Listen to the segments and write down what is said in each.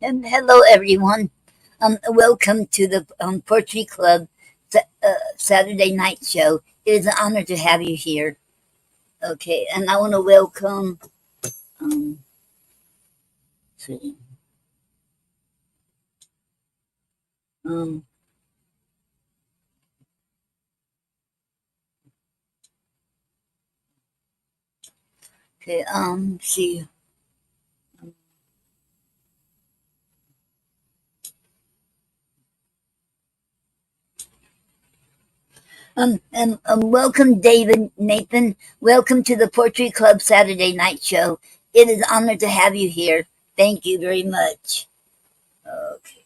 And hello, everyone. Welcome to the Poetry Club Saturday night show. It is an honor to have you here. Okay, and I want to welcome. Um, see, um, okay, see. And welcome, David, Nathan. Welcome to the Poetry Club Saturday night show. It is an honor to have you here. Thank you very much. Okay.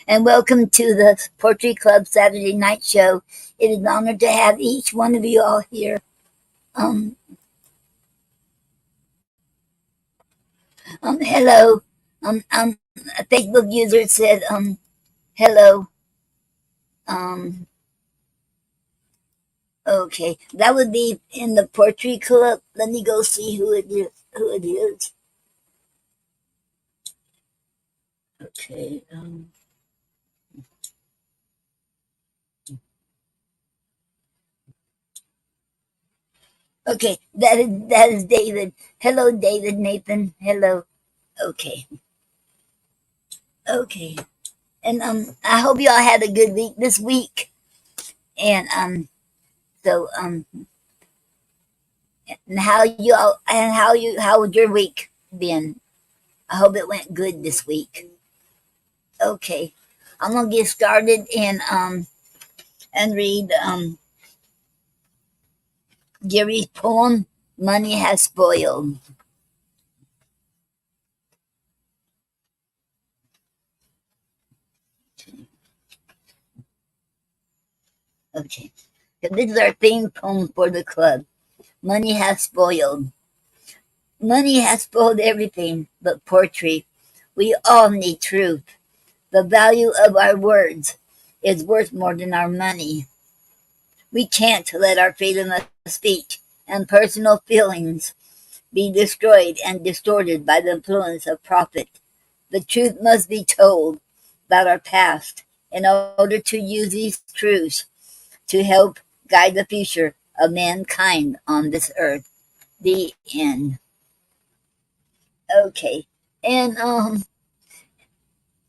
And welcome to the Poetry Club Saturday night show. It is an honor to have each one of you all here. Um, hello. A Facebook user said, hello. Um, okay, that would be in the Poetry Club. Let me go see who it is. Who it is? Okay. Okay, that is David. Hello, David, Nathan. Hello. Okay. Okay. And I hope you all had a good week this week. And so and how would your week been? I hope it went good this week. Okay. I'm gonna get started and read Gary's poem Money Has Spoiled. Okay. So this is our theme poem for the club. Money has spoiled. Money has spoiled everything but poetry. We all need truth. The value of our words is worth more than our money. We can't let our freedom of speech and personal feelings be destroyed and distorted by the influence of profit. The truth must be told about our past in order to use these truths to help guide the future of mankind on this earth. The end. Okay. And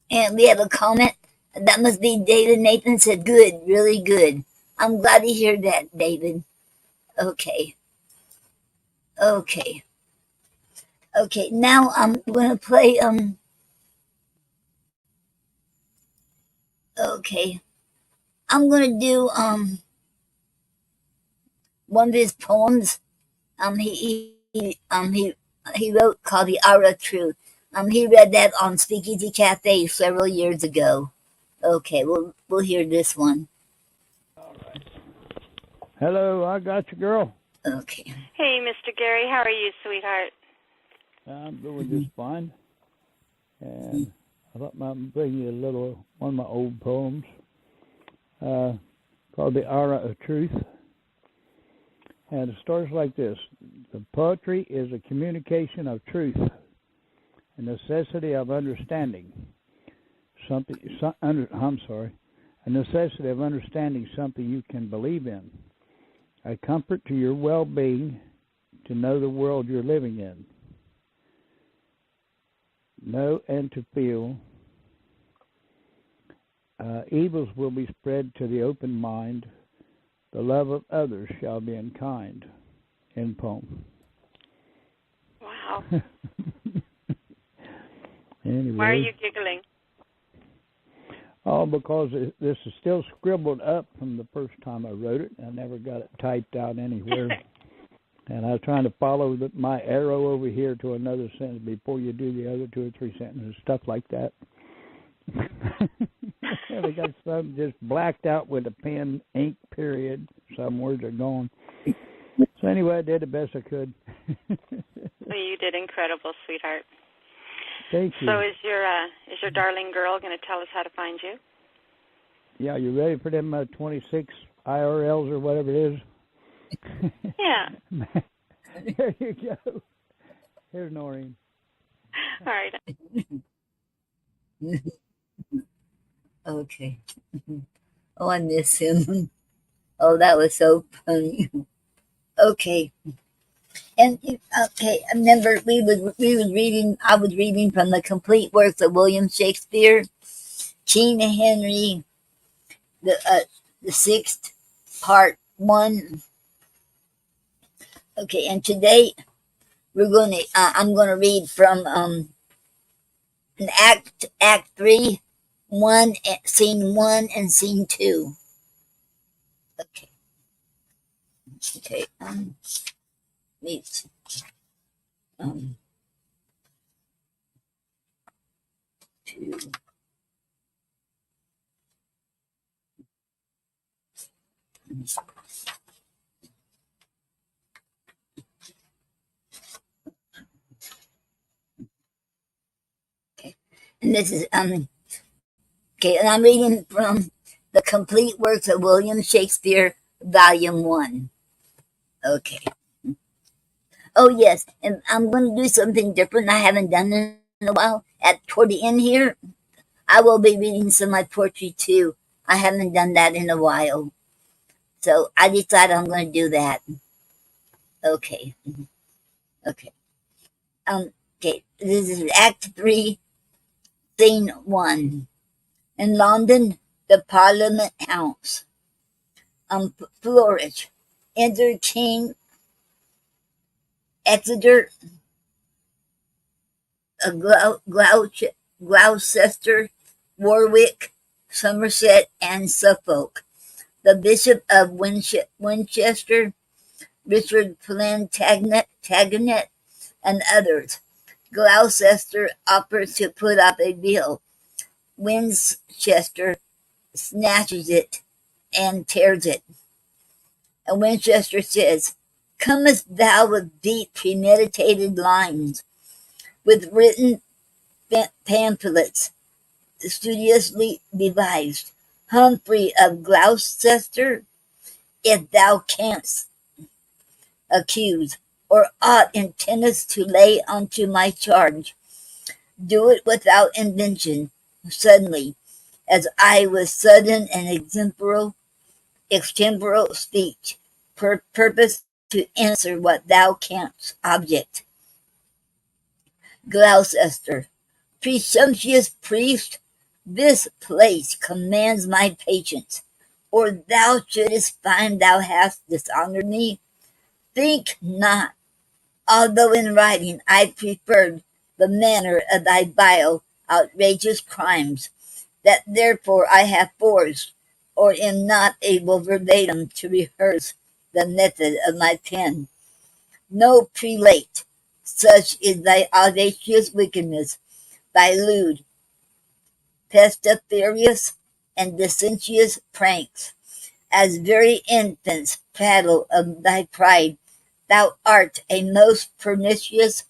and we have a comment. That must be David Nathan said good, really good. I'm glad to hear that, David. Okay. Okay. Okay. Now I'm gonna play okay. I'm gonna do one of his poems. He wrote called The Hour of Truth. He read that on Speakeasy Cafe several years ago. Okay, we'll hear this one. All right. Hello, I got you, girl. Okay. Hey, Mr. Gary, how are you, sweetheart? I'm doing just fine. And I thought I'd bring you a little one of my old poems called The Aura of Truth. And it starts like this. The poetry is a communication of truth, a necessity of understanding. A necessity of understanding something you can believe in. A comfort to your well-being to know the world you're living in. Know and to feel. Evils will be spread to the open mind. The love of others shall be in kind. End poem. Wow. Anyway. Why are you giggling? Oh, because this is still scribbled up from the first time I wrote it. I never got it typed out anywhere. And I was trying to follow my arrow over here to another sentence before you do the other 2 or 3 sentences, stuff like that. I got some just blacked out with a pen, ink period. Some words are gone. So anyway, I did the best I could. Well, you did incredible, sweetheart. Thank you. So is your darling girl going to tell us how to find you? Yeah, you ready for them 26 IRLs or whatever it is? Yeah. There you go. Here's Noreen. All right. Okay. Oh, I miss him. Oh, that was so funny. Okay. And okay, I remember we was reading. I was reading from the complete works of William Shakespeare, King Henry the sixth, part one. Okay, and today I'm gonna read from an Act 3, scene 1 and scene 2. Okay, okay. Meet um 2. Okay, and this is okay, and I'm reading from the complete works of William Shakespeare, Volume 1. Okay. Oh yes, and I'm going to do something different I haven't done in a while. Toward the end here, I will be reading some of my poetry too. I haven't done that in a while, so I decided I'm going to do that. Okay, okay, okay. This is Act 3, Scene 1. In London, the Parliament House. Flourish. Enter King Exeter, Gloucester, Warwick, Somerset, and Suffolk. The Bishop of Winchester, Richard Plantagenet, and others. Gloucester offers to put up a bill. Winchester snatches it and tears it. And Winchester says, "Comest thou with deep premeditated lines, with written pamphlets, studiously devised, Humphrey of Gloucester, if thou canst accuse, or aught intendest to lay unto my charge, do it without invention, suddenly, as I with sudden and extemporal speech, purpose to answer what thou canst object." Gloucester, presumptuous priest, this place commands my patience, or thou shouldst find thou hast dishonored me. Think not, although in writing I preferred the manner of thy vile, outrageous crimes, that therefore I have forced, or am not able verbatim to rehearse the method of my pen. No prelate, such is thy audacious wickedness, thy lewd, pestiferous, and licentious pranks, as very infants prattle of thy pride. Thou art a most pernicious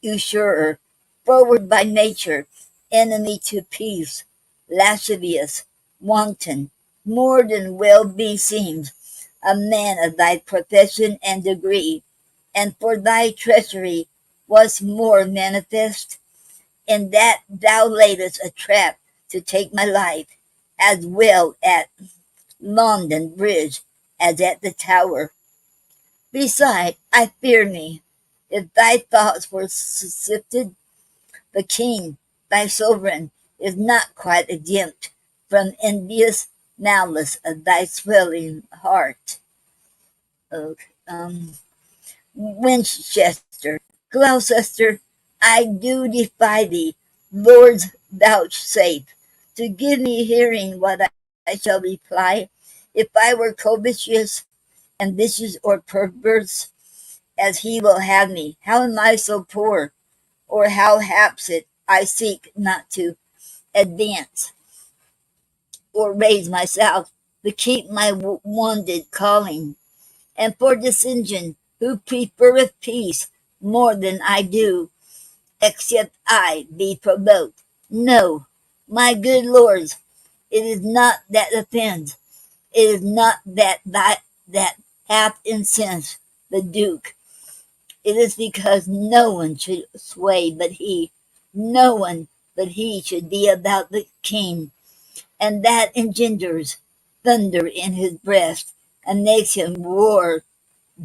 usurer, forward by nature, enemy to peace, lascivious, wanton, more than well beseems a man of thy profession and degree, and for thy treachery was more manifest, in that thou laidest a trap to take my life, as well at London Bridge as at the Tower. Beside, I fear me, if thy thoughts were sifted, the king, thy sovereign, is not quite exempt from envious malice of thy swelling heart. Okay. Winchester, Gloucester, I do defy thee, Lords vouchsafe, to give me hearing what I shall reply. If I were covetous, ambitious, or perverse, as he will have me, how am I so poor? Or how haps it I seek not to advance or raise myself, to keep my wounded calling, and for dissension, who prefereth peace more than I do, except I be provoked? No, my good lords, it is not that offends, it is not that hath incensed the Duke. It is because no one should sway but he, no one but he should be about the king, and that engenders thunder in his breast, and makes him roar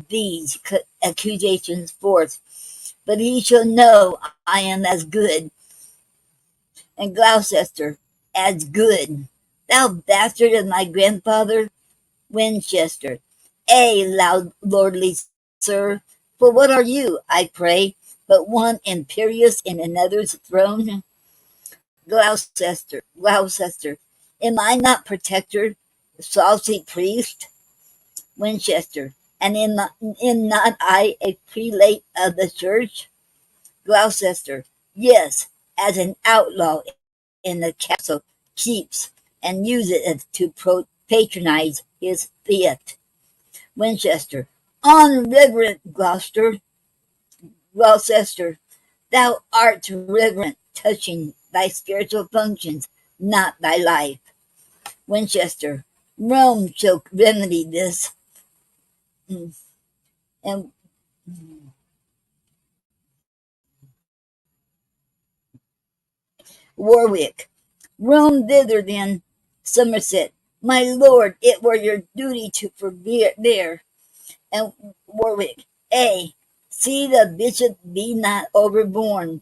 these accusations forth. But he shall know I am as good, and Gloucester as good. Thou bastard of my grandfather, Winchester. Loud lordly sir, for what are you, I pray, but one imperious in another's throne? Gloucester, am I not protector, saucy priest? Winchester, and am not I a prelate of the church? Gloucester, yes, as an outlaw in the castle keeps and uses it to patronize his theft. Winchester, on reverend Gloucester, thou art reverent touching thy spiritual functions, not thy life. Winchester, Rome shall remedy this. And Warwick, Rome thither then. Somerset, my lord, it were your duty to forbear. And Warwick, see the bishop be not overborne.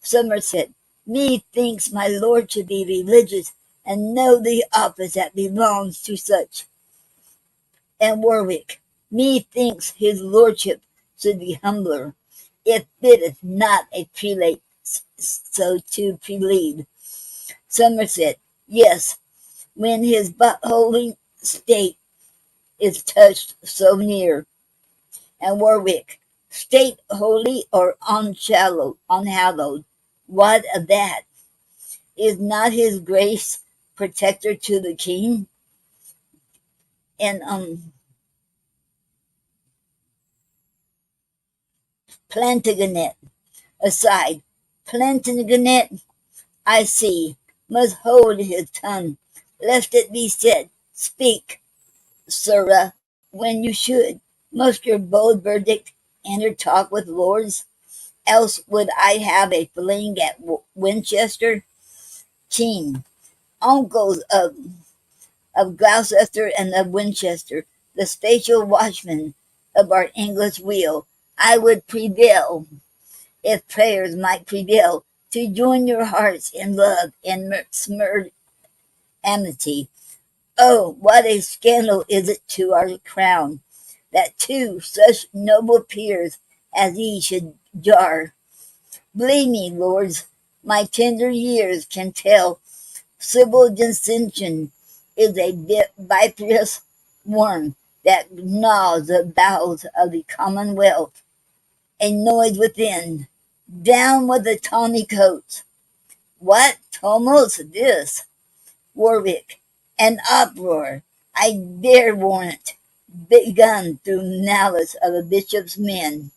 Somerset, methinks my lord should be religious and know the office that belongs to such. And Warwick, methinks his lordship should be humbler. It fitteth not a prelate so to plead. Somerset, yes, when his but holy state is touched so near. And Warwick, state holy or unhallowed, what of that? Is not his grace protector to the king? And Plantagenet, aside, Plantagenet, I see, must hold his tongue, lest it be said, speak, sirrah, when you should. Must your bold verdict enter talk with lords? Else would I have a fling at Winchester? King, uncles of Gloucester and of Winchester, the spatial watchmen of our English weal, I would prevail, if prayers might prevail, to join your hearts in love and smirred amity. Oh, what a scandal is it to our crown, that two such noble peers as ye should jar. Believe me, lords, my tender years can tell civil dissension is a viperous worm that gnaws the bowels of the commonwealth. A noise within. Down with the tawny coats. What tumult's this? Warwick, an uproar, I dare warrant, begun through malice of a bishop's men.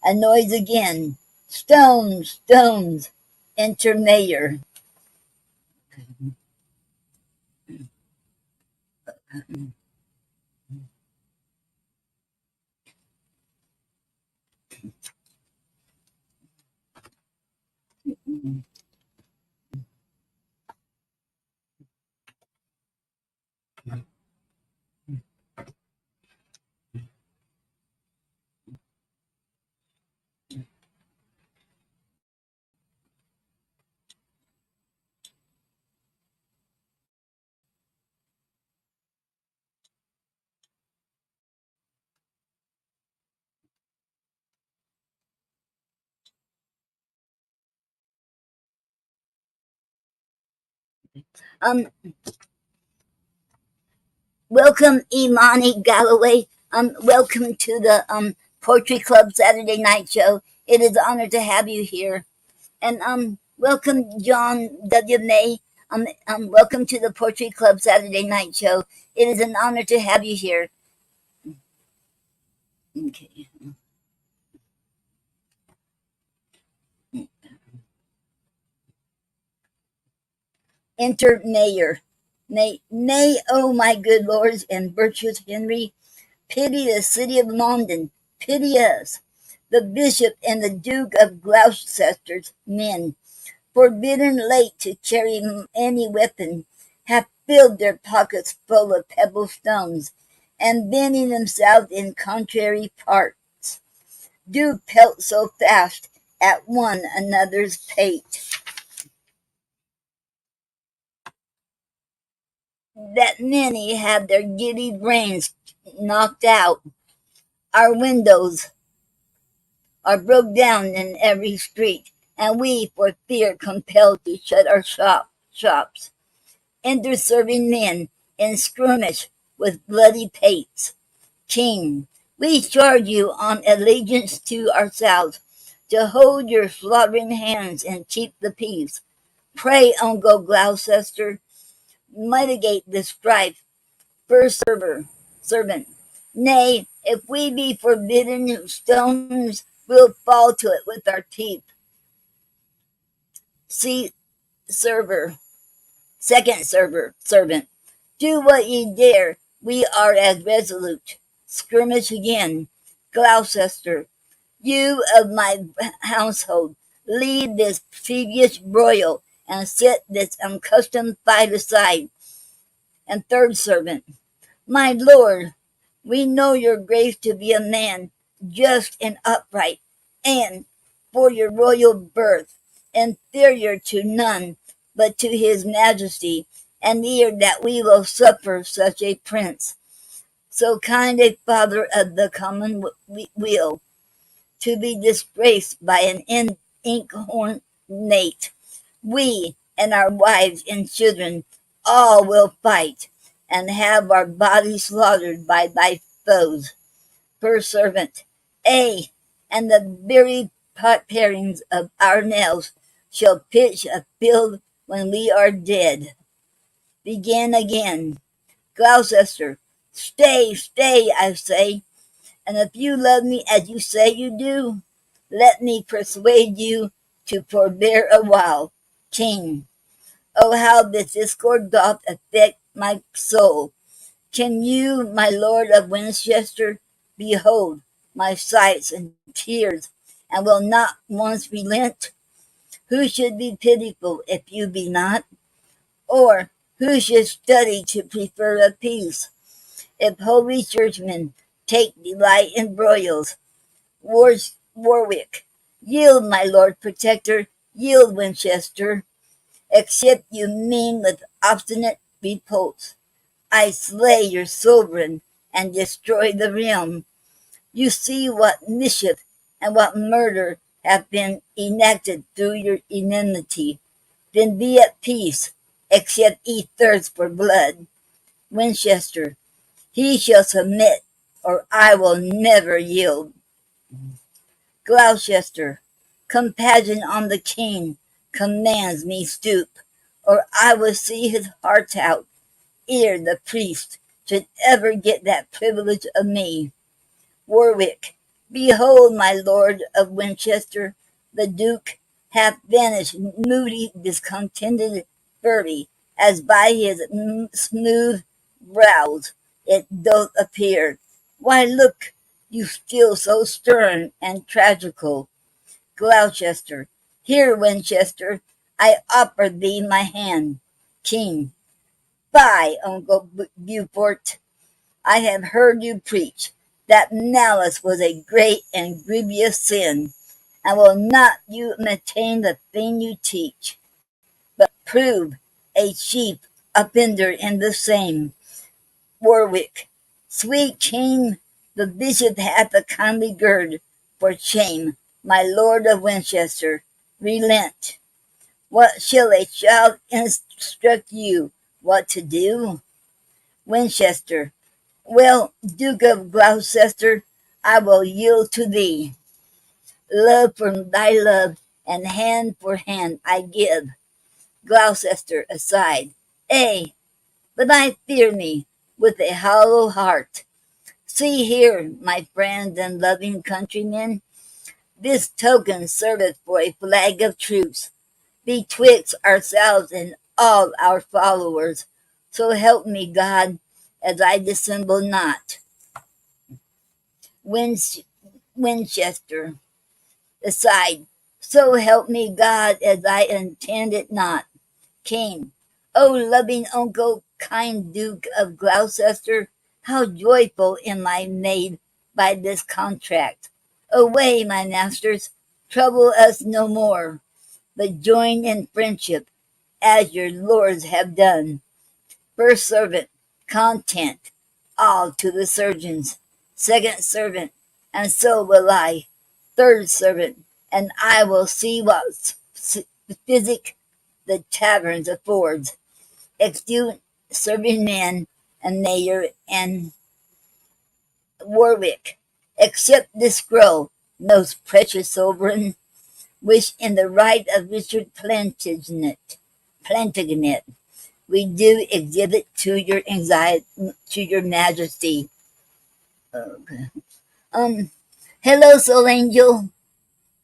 A noise again. Stones, stones. Enter mayor. Um, Welcome, Imani Galloway. Welcome to the Poetry Club Saturday Night Show. It is an honor to have you here. And welcome, John W. May. Welcome to the Poetry Club Saturday Night Show. It is an honor to have you here. Okay. Enter Mayor. Nay, oh my good lords and virtuous Henry, pity the city of London, pity us. The bishop and the Duke of Gloucester's men, forbidden late to carry any weapon, have filled their pockets full of pebble stones, and bending themselves in contrary parts, do pelt so fast at one another's pate, that many have their giddy brains knocked out. Our windows are broke down in every street, and we for fear compelled to shut our shops. Enter serving men in skirmish with bloody pates. King, we charge you on allegiance to ourselves to hold your slaughtering hands and keep the peace. Pray, Uncle Gloucester, mitigate the strife. First servant. Nay, if we be forbidden stones, we'll fall to it with our teeth. See, server. Second servant. Do what ye dare. We are as resolute. Skirmish again. Gloucester, you of my household, lead this previous broil and set this unaccustomed fight aside. And third servant, my lord, we know your grace to be a man just and upright, and for your royal birth, inferior to none but to his majesty, and ere that we will suffer such a prince, so kind a father of the commonweal, to be disgraced by an inkhorn mate. We and our wives and children all will fight, and have our bodies slaughtered by thy foes. Per servant, ay, and the very parings of our nails shall pitch a field when we are dead. Begin again. Gloucester, stay, I say, and if you love me as you say you do, let me persuade you to forbear a while. King, oh how this discord doth affect my soul. Can you, my lord of Winchester, behold my sighs and tears, and will not once relent? Who should be pitiful if you be not? Or who should study to prefer a peace, if holy churchmen take delight in broils? Warwick, yield, my lord protector, yield, Winchester, except you mean with obstinate repulse. I slay your sovereign and destroy the realm. You see what mischief and what murder have been enacted through your enmity. Then be at peace, except ye thirst for blood. Winchester, he shall submit, or I will never yield. Gloucester, compassion on the king commands me stoop, or I will see his heart out, ere the priest should ever get that privilege of me. Warwick, behold, my lord of Winchester, the duke hath vanished, moody, discontented, furry, as by his smooth brows it doth appear. Why look you still so stern and tragical? Gloucester, here, Winchester, I offer thee my hand. King, fie, Uncle Beaufort, I have heard you preach that malice was a great and grievous sin, and will not you maintain the thing you teach, but prove a chief offender in the same. Warwick, sweet king, the bishop hath a kindly gird. For shame, my lord of Winchester, relent. What shall a child instruct you what to do? Winchester, well, Duke of Gloucester, I will yield to thee. Love for thy love, and hand for hand I give. Gloucester aside, ay, but I fear me with a hollow heart. See here, my friends and loving countrymen, this token serveth for a flag of truce betwixt ourselves and all our followers. So help me God, as I dissemble not. Winchester, aside. So help me God, as I intend it not. King. O loving uncle, kind Duke of Gloucester, how joyful am I made by this contract. Away, my masters, trouble us no more, but join in friendship, as your lords have done. First servant, content, all to the surgeons. Second servant, and so will I. Third servant, and I will see what physic the taverns affords. Execute serving men and Mayor and Warwick. Accept this scroll, most precious sovereign, which in the right of Richard Plantagenet we do exhibit to your anxiety, to your majesty. Okay. Hello, Soul Angel.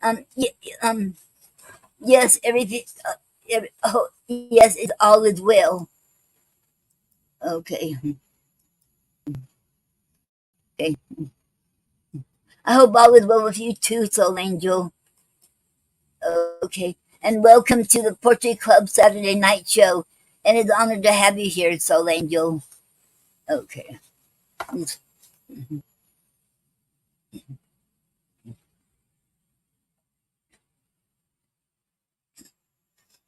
Um, y- um, yes, everything. Yes, it all is well. Okay, okay. I hope all is well with you too, Soul Angel. Okay, and welcome to the Portrait Club Saturday Night Show. And it's an honor to have you here, Soul Angel. Okay, good.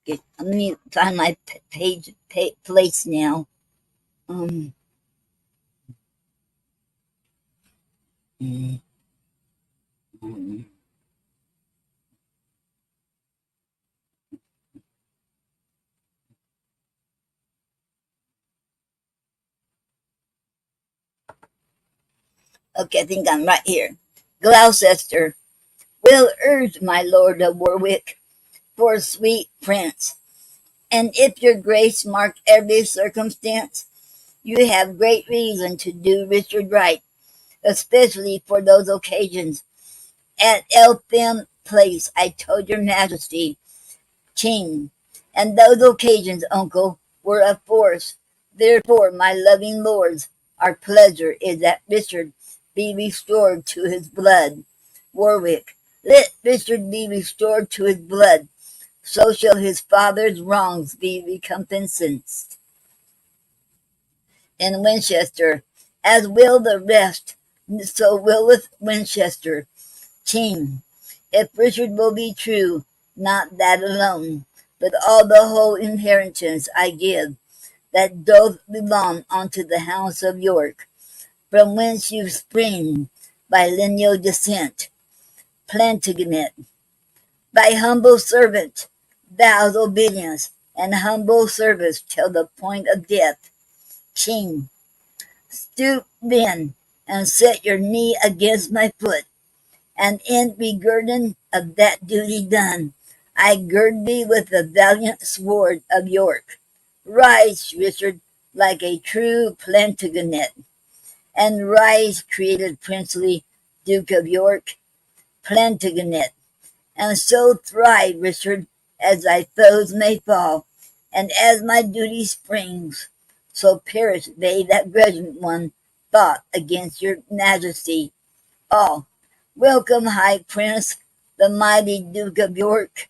Let me find my place now. Um, mm, mm. Okay, I think I'm right here. Gloucester, well urged, my lord of Warwick, for sweet prince. And if your grace mark every circumstance, you have great reason to do Richard right, especially for those occasions. At Eltham Place, I told your majesty, king, and those occasions, uncle, were of force. Therefore, my loving lords, our pleasure is that Richard be restored to his blood. Warwick, let Richard be restored to his blood, so shall his father's wrongs be recompensed. In Winchester, as will the rest, so willeth Winchester, king. If Richard will be true, not that alone, but all the whole inheritance I give, that doth belong unto the house of York, from whence you spring by lineal descent. Plantagenet, thy humble servant, vow's obedience, and humble service till the point of death. King, stoop then, and set your knee against my foot, and in beguerdon of that duty done, I gird thee with the valiant sword of York. Rise, Richard, like a true Plantagenet, and rise, created princely Duke of York, Plantagenet, and so thrive, Richard, as thy foes may fall, and as my duty springs, so perish they that grudging one thought against your majesty. All, welcome, High Prince, the mighty Duke of York,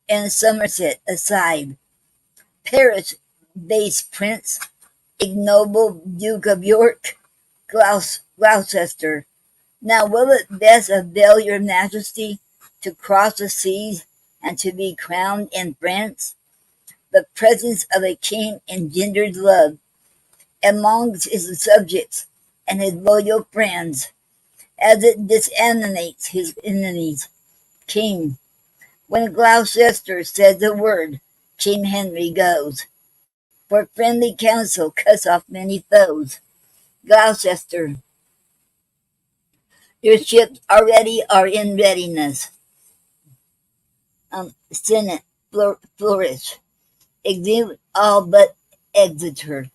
and Somerset aside. Perish, base prince, ignoble Duke of York, Gloucester. Now will it best avail your majesty to cross the seas and to be crowned in France? The presence of a king engendered love amongst his subjects and his loyal friends, as it disanimates his enemies. King, when Gloucester says the word, King Henry goes. For friendly counsel cuts off many foes. Gloucester, your ships already are in readiness. Senate, flourish. Execute all but Exeter.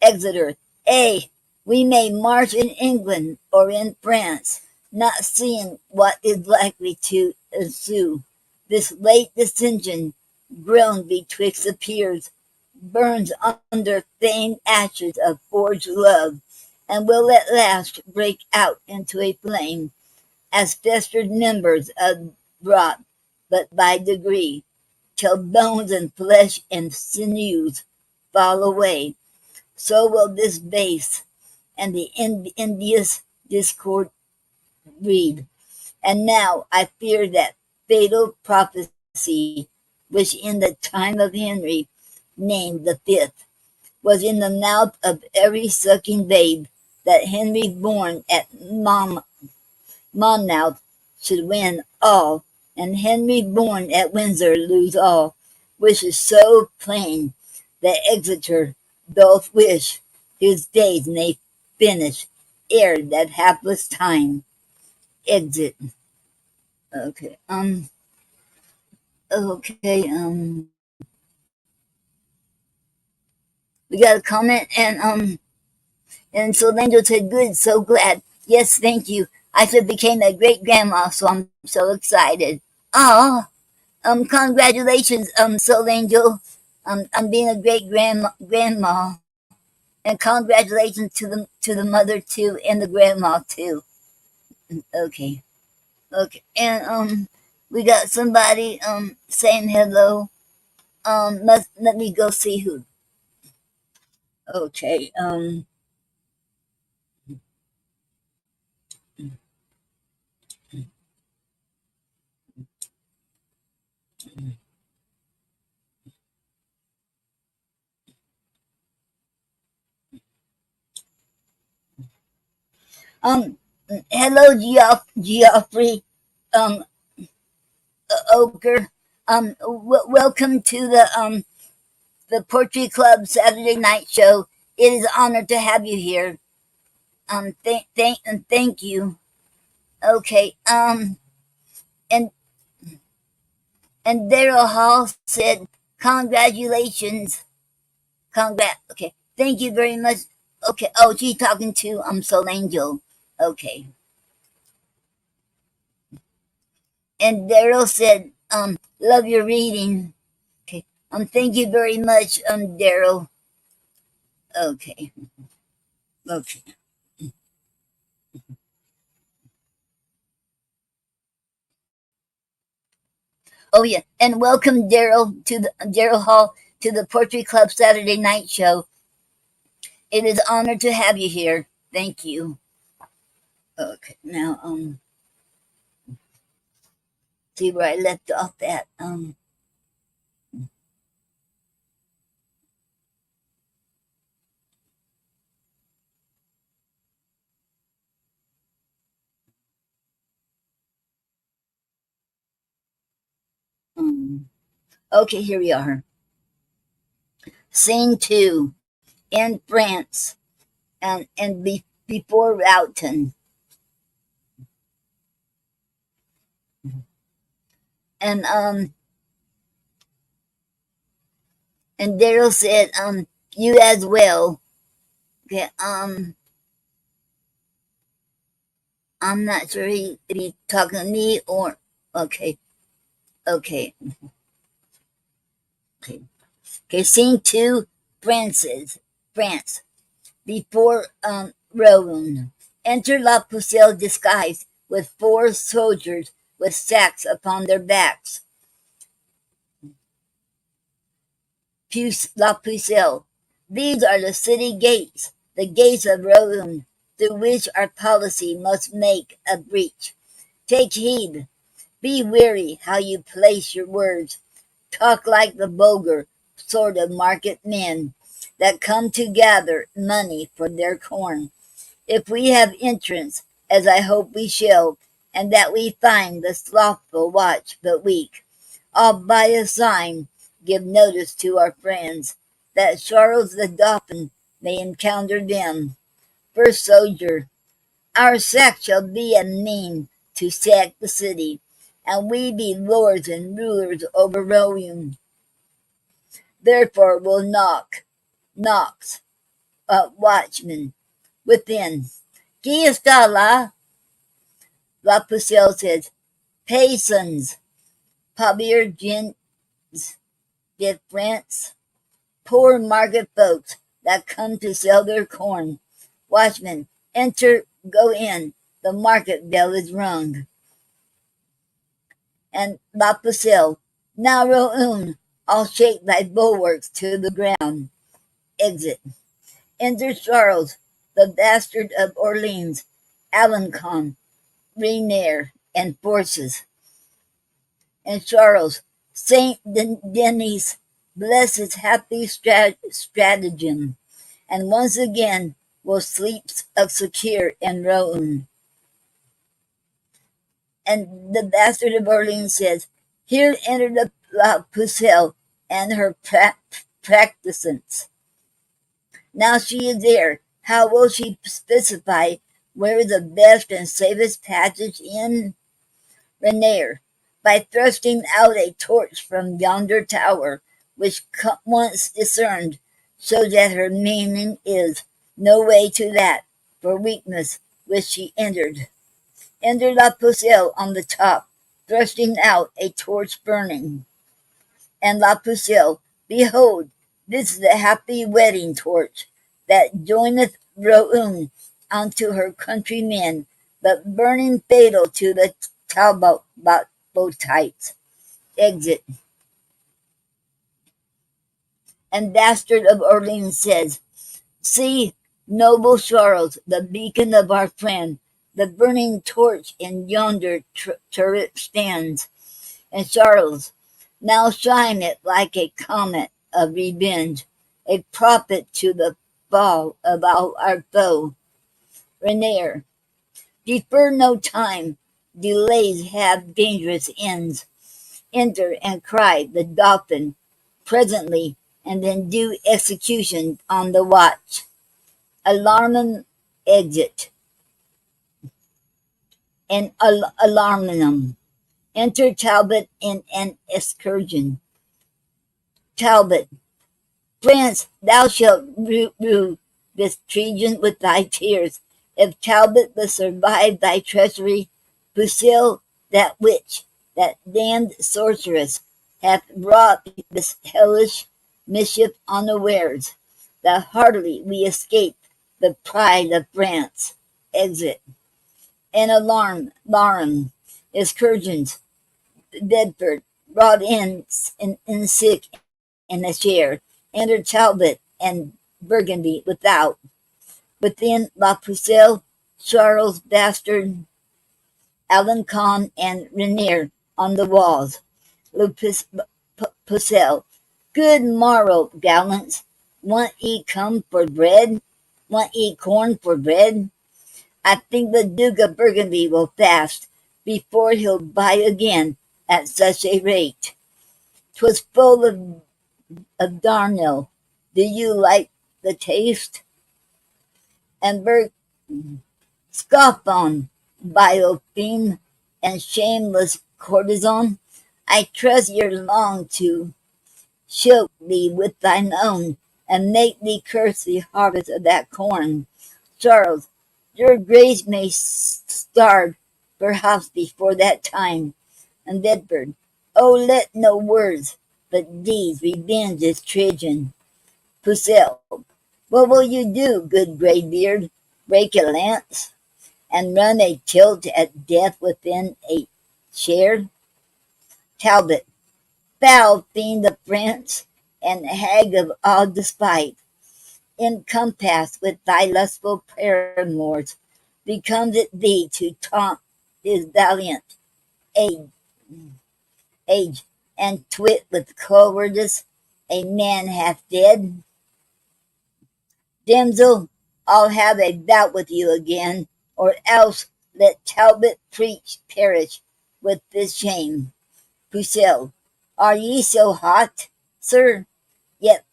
Exeter, ay, We may march in England or in France, not seeing what is likely to ensue. This late dissension, grown betwixt the peers, burns under faint ashes of forged love, and will at last break out into a flame, as festered members of rot, but by degree, till bones and flesh and sinews fall away. So will this base and the envious discord read. And now I fear that fatal prophecy, which in the time of Henry, named the fifth, was in the mouth of every sucking babe, that Henry born at Monmouth should win all, and Henry born at Windsor lose all, which is so plain that Exeter doth wish his days may finish ere that hapless time. Exit. Okay. Okay. We got a comment, and so Angel said, "Good, so glad. Yes, thank you. I just became a great grandma, so I'm so excited. Oh, congratulations, Soul Angel, on being a great grandma, and congratulations to the mother too, and the grandma too. Okay, okay, and we got somebody saying hello. Let me go see who. Okay, um, hello, Geoffrey, um, Oker. Welcome to the Poetry Club Saturday Night Show. It is an honor to have you here. Thank you. Okay. And Daryl Hall said, "Congratulations, congrat." Okay. Thank you very much. Okay. Oh, she's talking to Soul Angel. Okay. And Daryl said, "Love your reading." Okay. Thank you very much, Daryl. Okay. Okay. Oh yeah, and welcome Daryl to the Daryl Hall to the Poetry Club Saturday Night Show. It is an honor to have you here. Thank you. Okay, now see where I left off at. Um okay, here we are. Scene 2 in France, before Roughton. And Daryl said, you as well. Okay, I'm not sure if he's talking to me or okay, okay, okay. Okay, scene 2, France, before Rouen. Enter La Pucelle disguised with 4 soldiers with sacks upon their backs. La Pucelle. These are the city gates, the gates of Rouen, through which our policy must make a breach. Take heed, be wary how you place your words. Talk like the vulgar sort of market men that come to gather money for their corn. If we have entrance, as I hope we shall, and that we find the slothful watch but weak, I'll by a sign give notice to our friends, that Charles the Dauphin may encounter them. First soldier, our sack shall be a mean to sack the city, and we be lords and rulers over Rome. Therefore we'll knocks, watchmen, within. Qui está là? La Pucelle says, Paysans, Pabier de France, poor market folks that come to sell their corn. Watchmen, enter, go in, the market bell is rung. And La Pucelle, now Roun, I'll shake thy bulwarks to the ground. Exit. Enter Charles, the bastard of Orleans, Alencon, Rainier, and forces. And Charles, Saint Denis, bless his happy stratagem, and once again will sleep secure in Rouen. And the bastard of Orleans says, here enter the La Pucelle and her practicants. Now she is there. How will she specify where is the best and safest passage in? Rainier, by thrusting out a torch from yonder tower, which once discerned, so that her meaning is no way to that, for weakness which she entered. Enter La Pucelle on the top, thrusting out a torch burning. And La Pucelle, behold, this is the happy wedding torch that joineth Rouen unto her countrymen, but burning fatal to the Talbotites. Exit. And bastard of Orleans says, see, noble Charles, the beacon of our friend, the burning torch in yonder turret stands. And Charles, now shine it like a comet of revenge, a prophet to the fall of our foe. Rainier, defer no time, delays have dangerous ends. Enter and cry the Dauphin presently, and then do execution on the watch. Alarmum exit. And alarminum. Enter Talbot in an excursion. Talbot, France, thou shalt rue this treason with thy tears. If Talbot but survive thy treachery, Pucelle, that witch, that damned sorceress, hath wrought this hellish mischief unawares, that heartily we escape the pride of France. Exit. And alarm, excursions, Bedford, brought in sick in a chair, enter Talbot and Burgundy without. Within La Pucelle, Charles Bastard, Alencon, and Rainier on the walls. La Pucelle, good morrow, gallants. Want ye come for bread? Want ye corn for bread? I think the Duke of Burgundy will fast before he'll buy again at such a rate. 'Twas full of darnel. Do you like the taste? And scoff on, vile fiend and shameless courtesan. I trust you're long to choke thee with thine own, and make thee curse the harvest of that corn. Charles, your grace may starve, perhaps before that time. And Bedford, oh, let no words, but deeds revenge this Trajan. Pucelle, what will you do, good greybeard? Break a lance, and run a tilt at death within a chair? Talbot, foul fiend of France, and hag of all despite, encompassed with thy lustful paramours, becomes it thee to taunt his valiant age, and twit with cowardice a man half dead? Damsel, I'll have a bout with you again, or else let Talbot perish with this shame. Pucelle, are ye so hot, sir? Yet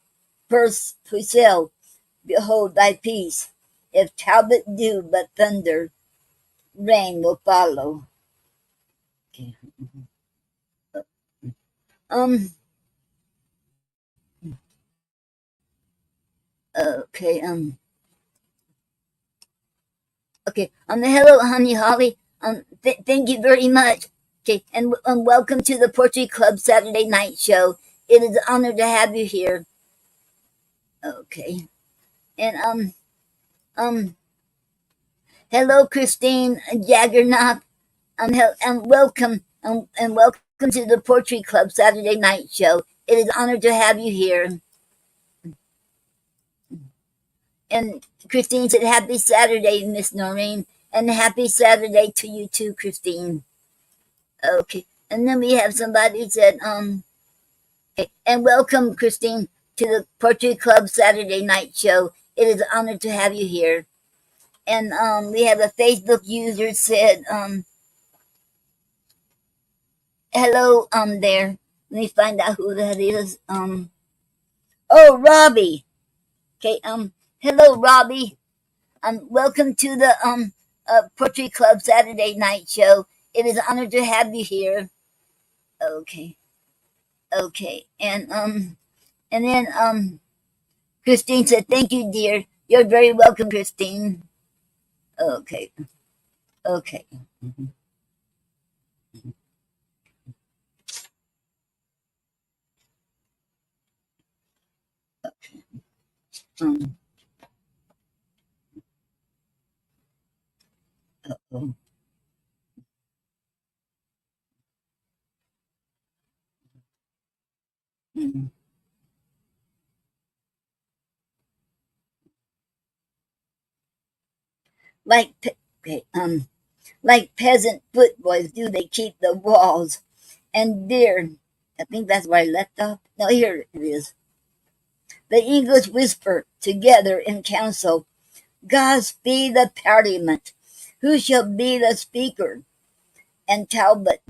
first, Pucelle, behold thy peace. If Talbot do but thunder, rain will follow. Okay. Um. Okay. Okay. Hello, honey Holly. Thank you very much. Okay, and welcome to the Poetry Club Saturday Night Show. It is an honor to have you here. Okay, and um, hello, Christine Jaggernaut. And welcome and welcome to the Poetry Club Saturday Night Show. It is an honor to have you here. And Christine said, "Happy Saturday, Miss Noreen," and happy Saturday to you too, Christine. Okay, and then we have somebody said, okay, and welcome, Christine, to the Poetry Club Saturday Night Show. It is an honor to have you here. And we have a Facebook user said, hello, there. Let me find out who that is. Oh, Robbie. Okay, hello, Robbie. Welcome to the Poetry Club Saturday Night Show. It is an honor to have you here. Okay, okay, and then Christine said, "Thank you, dear. You're very welcome, Christine." Okay, okay. Um, uh-oh. Mm. Like, okay, like peasant footboys do, they keep the walls. And dear, I think that's where I left off. No, here it is. The English whisper together in council, God speed the Parliament. Who shall be the speaker? And Talbot,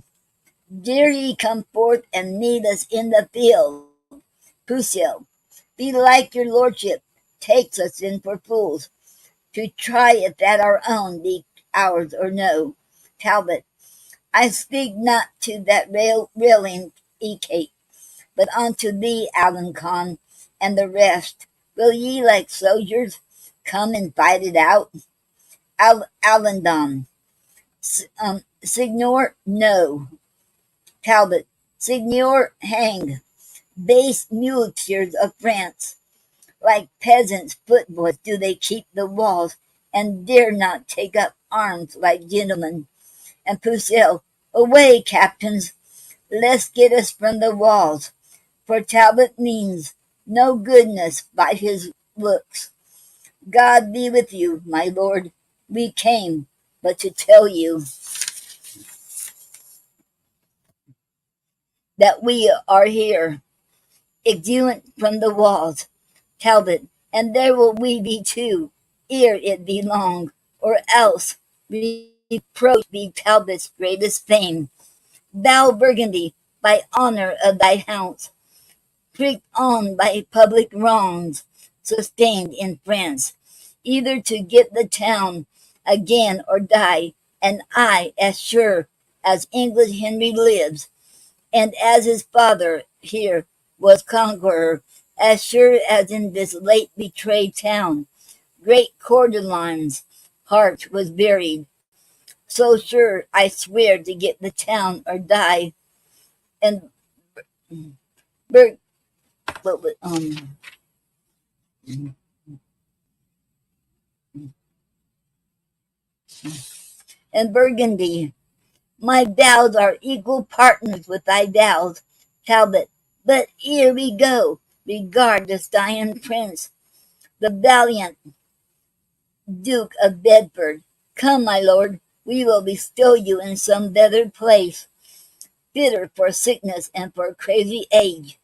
dare ye come forth and meet us in the field? Pucelle, belike your lordship takes us in for fools, to try if that our own be ours or no. Talbot, I speak not to that railing Ecate, but unto thee, Alencon, and the rest. Will ye, like soldiers, come and fight it out? Alendon, Signor, no. Talbot, Signor, hang. Base muleteers of France, like peasants' footboys, do they keep the walls, and dare not take up arms like gentlemen. And Pucelle, away, captains, let's get us from the walls, for Talbot means no goodness by his looks. God be with you, my lord. We came but to tell you that we are here, exulant from the walls, Talbot, and there will we be too, ere it be long, or else reproach be Talbot's greatest fame. Thou, Burgundy, by honour of thy house, pricked on by public wrongs, sustained in France, either to get the town again or die, and I, as sure as English Henry lives, and as his father here was conqueror, as sure as in this late betrayed town, great Cordeline's heart was buried, so sure I swear to get the town or die. And Bur- and Burgundy, my vows are equal partners with thy vows, Talbot. But ere we go, regard this dying prince, the valiant Duke of Bedford. Come, my lord, we will bestow you in some better place, fitter for sickness and for crazy age.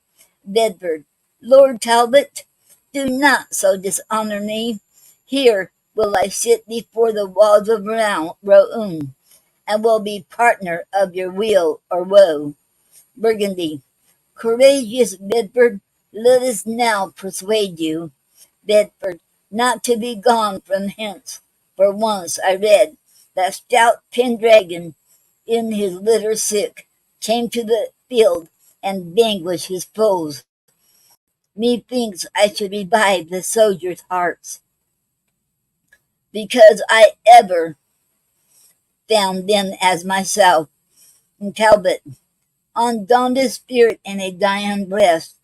Bedford, Lord Talbot, do not so dishonour me. Here will I sit before the walls of Rouen, and will be partner of your weal or woe. Burgundy, courageous Bedford, let us now persuade you, Bedford, not to be gone from hence. For once I read that stout Pendragon in his litter sick came to the field and vanquished his foes. Methinks I should revive the soldiers' hearts. because I ever found them as myself. And Talbot, undaunted spirit and a dying breast,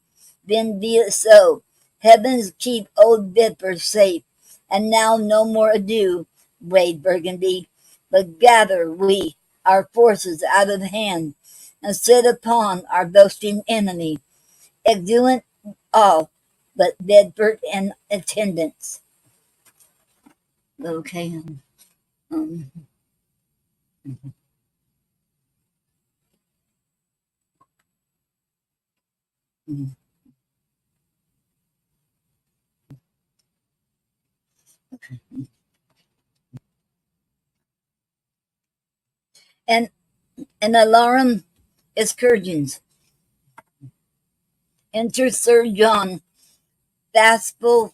then be it so. Heavens keep old Bedford safe, and now no more ado, brave Burgundy, but gather we our forces out of hand, and set upon our boasting enemy, exultant all but Bedford and attendants. Okay. Um, and an alarum excursions. Enter Sir John, Fastful,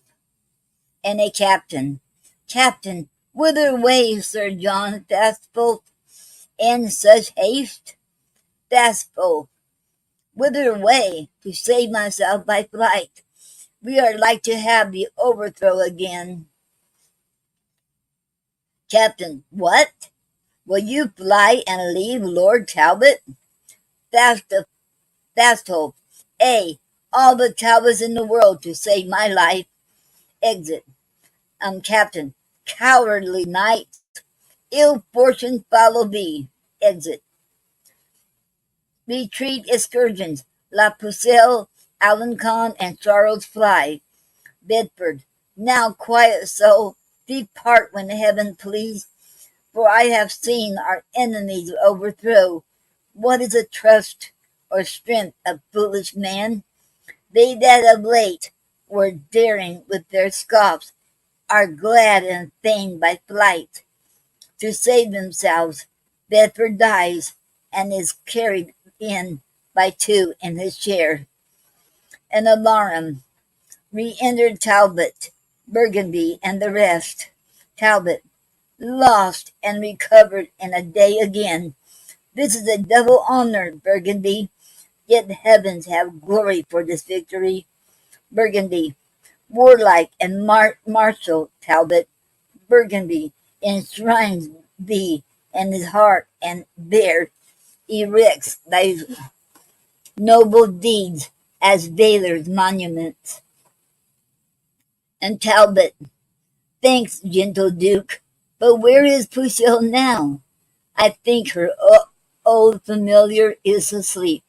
and a captain. Captain, whither away, Sir John Fastful, in such haste? Fastful, whither away? To save myself by flight. We are like to have the overthrow again. Captain, what? Will you fly and leave Lord Talbot? Fastful, ay, all the Talbots in the world to save my life. Exit. Captain, cowardly knight, ill fortune follow thee. Exit. Retreat excursions. La Pucelle, Alencon, and Charles fly. Bedford, now quiet soul, depart when heaven please, for I have seen our enemies overthrow. What is a trust or strength of foolish man? They that of late were daring with their scoffs are glad and fain by flight. To save themselves, Bedford dies and is carried in by two in his chair. An alarum re-entered Talbot, Burgundy, and the rest. Talbot, lost and recovered in a day again. This is a double honor, Burgundy, yet heavens have glory for this victory. Burgundy, warlike and martial Talbot, Burgundy enshrines thee in his heart, and there erects thy noble deeds as valor's monuments. And Talbot, thanks, gentle Duke, but where is Pucelle now? I think her old familiar is asleep.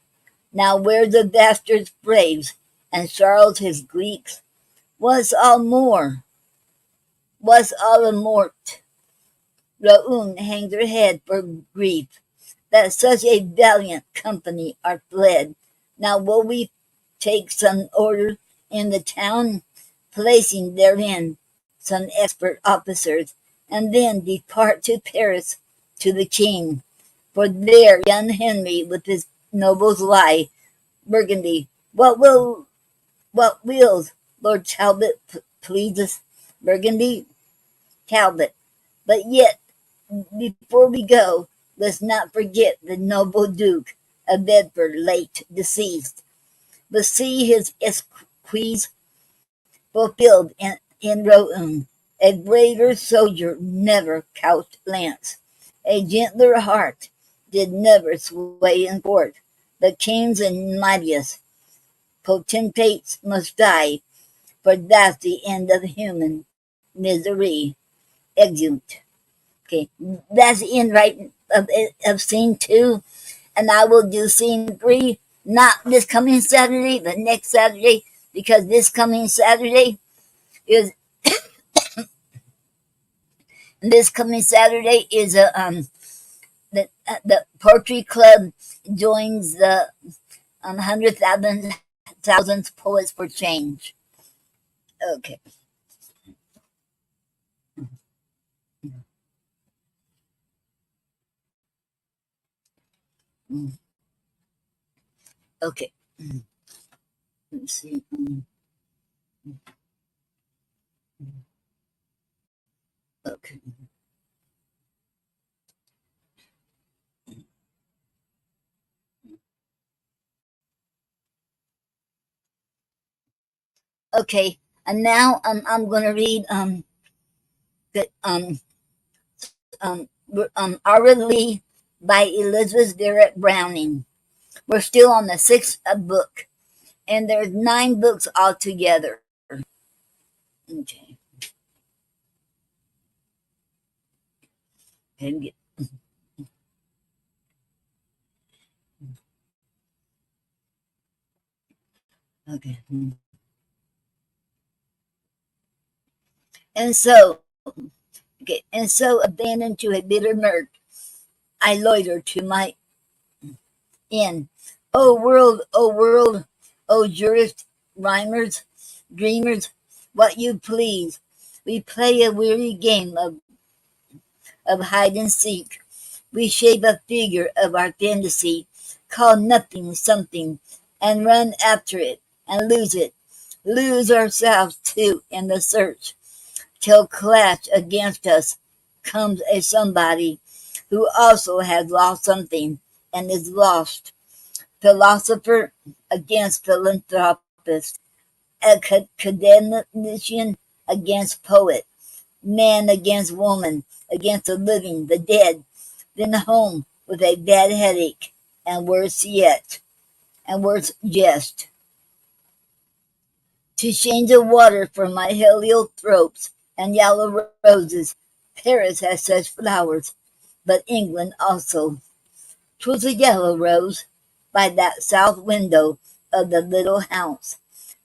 Now where the bastards braves, and Charles his Greeks? Was all more, was all a mort. Rouen hangs her head for grief, that such a valiant company are fled. Now will we take some order in the town, placing therein some expert officers, and then depart to Paris to the king. For there young Henry with his nobles lie. Burgundy, what wills Lord Talbot please us? Burgundy, Talbot. But yet, before we go, let's not forget the noble Duke of Bedford, late deceased, but see his esquisse fulfilled in Rouen. A braver soldier never couched lance, a gentler heart did never sway in court. The kings and mightiest potentates must die, for that's the end of human misery. Exeunt. Okay, that's the end right of scene two, and I will do scene three not this coming Saturday, but next Saturday, because this coming Saturday is the poetry club joins the 100,000 poets for change. Okay. Okay. Let's see. Okay. Okay. And now I'm going to read Our Lee by Elizabeth Barrett Browning. We're still on the sixth book, and there's 9 books altogether. Okay. Okay. And so, abandoned to a bitter mirth, I loiter to my inn. O world, O jurists, rhymers, dreamers, what you please. We play a weary game of hide and seek. We shape a figure of our fantasy, call nothing something, and run after it, and lose it. Lose ourselves too in the search, till clash against us comes a somebody who also has lost something and is lost. Philosopher against philanthropist, academician against poet, man against woman, against the living, the dead, then home with a bad headache, and worse yet, and worse jest. To change the water for my heliotropes and yellow roses, Paris has such flowers, but England also. 'Twas a yellow rose by that south window of the little house.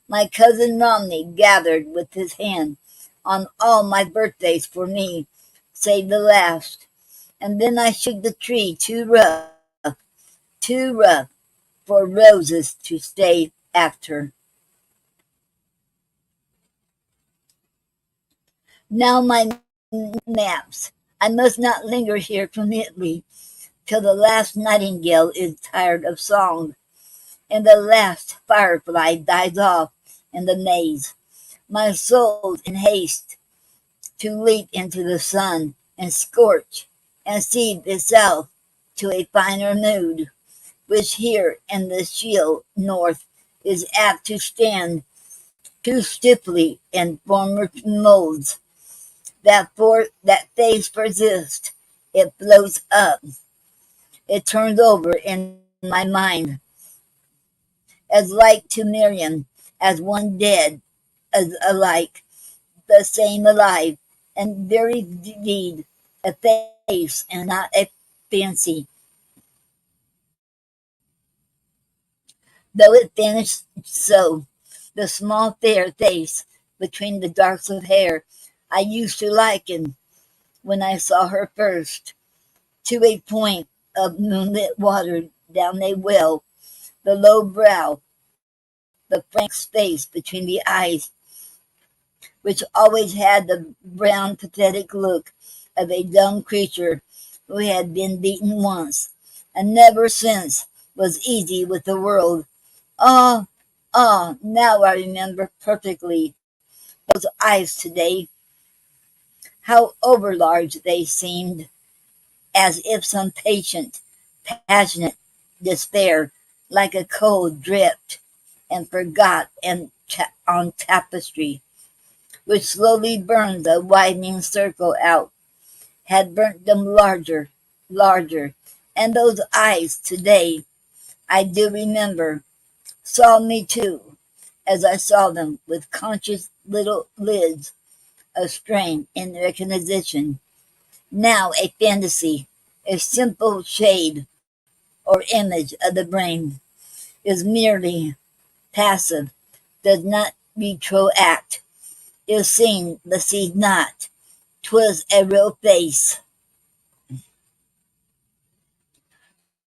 My cousin Romney gathered with his hand on all my birthdays for me, save the last. And then I shook the tree too rough for roses to stay after. Now my maps. I must not linger here permitly till the last nightingale is tired of song, and the last firefly dies off in the maze. My soul's in haste to leap into the sun and scorch and seethe itself to a finer mood, which here in the chill north is apt to stand too stiffly in former molds. That phase persists, it floats up, it turns over in my mind, as like to Miriam, as one dead, as alike, the same alive, and very deed, a face and not a fancy. Though it vanished so, the small fair face between the darks of hair I used to liken, when I saw her first, to a point of moonlit water down a well, the low brow, the frank space between the eyes, which always had the brown pathetic look of a dumb creature who had been beaten once, and never since was easy with the world. Ah, now I remember perfectly those eyes today, how overlarge they seemed, as if some patient, passionate despair, like a cold, dripped and forgot on tapestry, which slowly burned the widening circle out, had burnt them larger, and those eyes today, I do remember, saw me too, as I saw them with conscious little lids of strain in recognition. Now a fantasy, a simple shade or image of the brain, is merely passive, does not retroact, is seen but sees not. 'Twas a real face,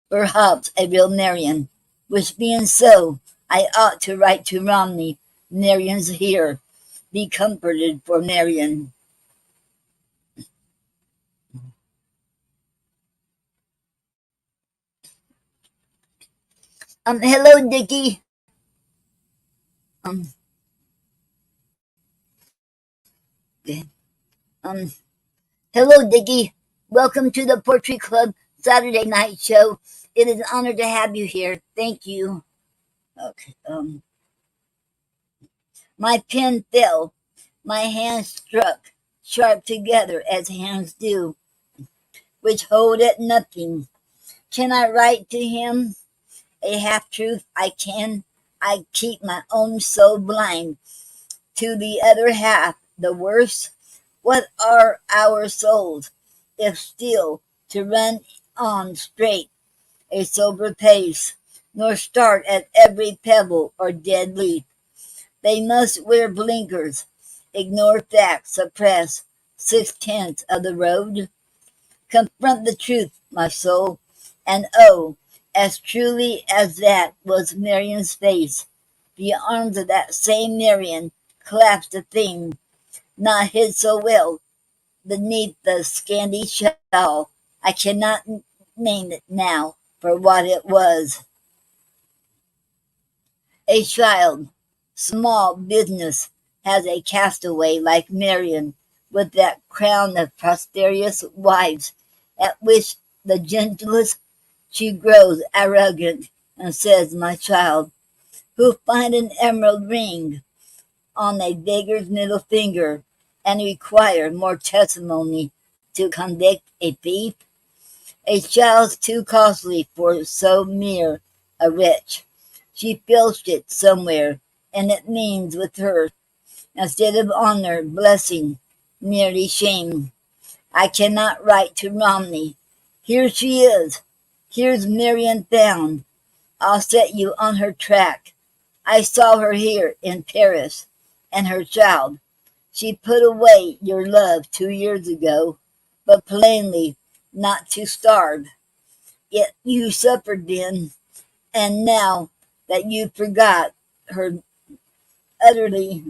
perhaps a real Marion, which being so, I ought to write to Romney, Marion's here, be comforted for Marion. Hello, Dickie. Um, okay. um, Hello, Dickie. Welcome to the Poetry Club Saturday night show. It is an honor to have you here. Thank you. Okay. My pen fell. My hand struck. sharp together as hands do, which hold at nothing. Can I write to him a half-truth? I keep my own soul blind to the other half, the worst. What are our souls, if still to run on straight, a sober pace, nor start at every pebble or dead leaf? They must wear blinkers, ignore facts, suppress 6/10 of the road. Confront the truth, my soul, and oh, as truly as that was Marian's face, the arms of that same Marian clasped a thing not hid so well beneath the scanty shawl. I cannot name it now for what it was. A child, small business, has a castaway like Marian, with that crown of prosperous wives, at which the gentlest she grows arrogant, and says, my child, who find an emerald ring on a beggar's middle finger, and require more testimony to convict a thief? A child's too costly for so mere a wretch. She filched it somewhere, and it means with her, instead of honor, blessing, merely shame. I cannot write to Romney. Here she is. Here's Marian found. I'll set you on her track. I saw her here in Paris, and her child. She put away your love 2 years ago, but plainly not to starve. Yet you suffered then, and now that you forgot her utterly,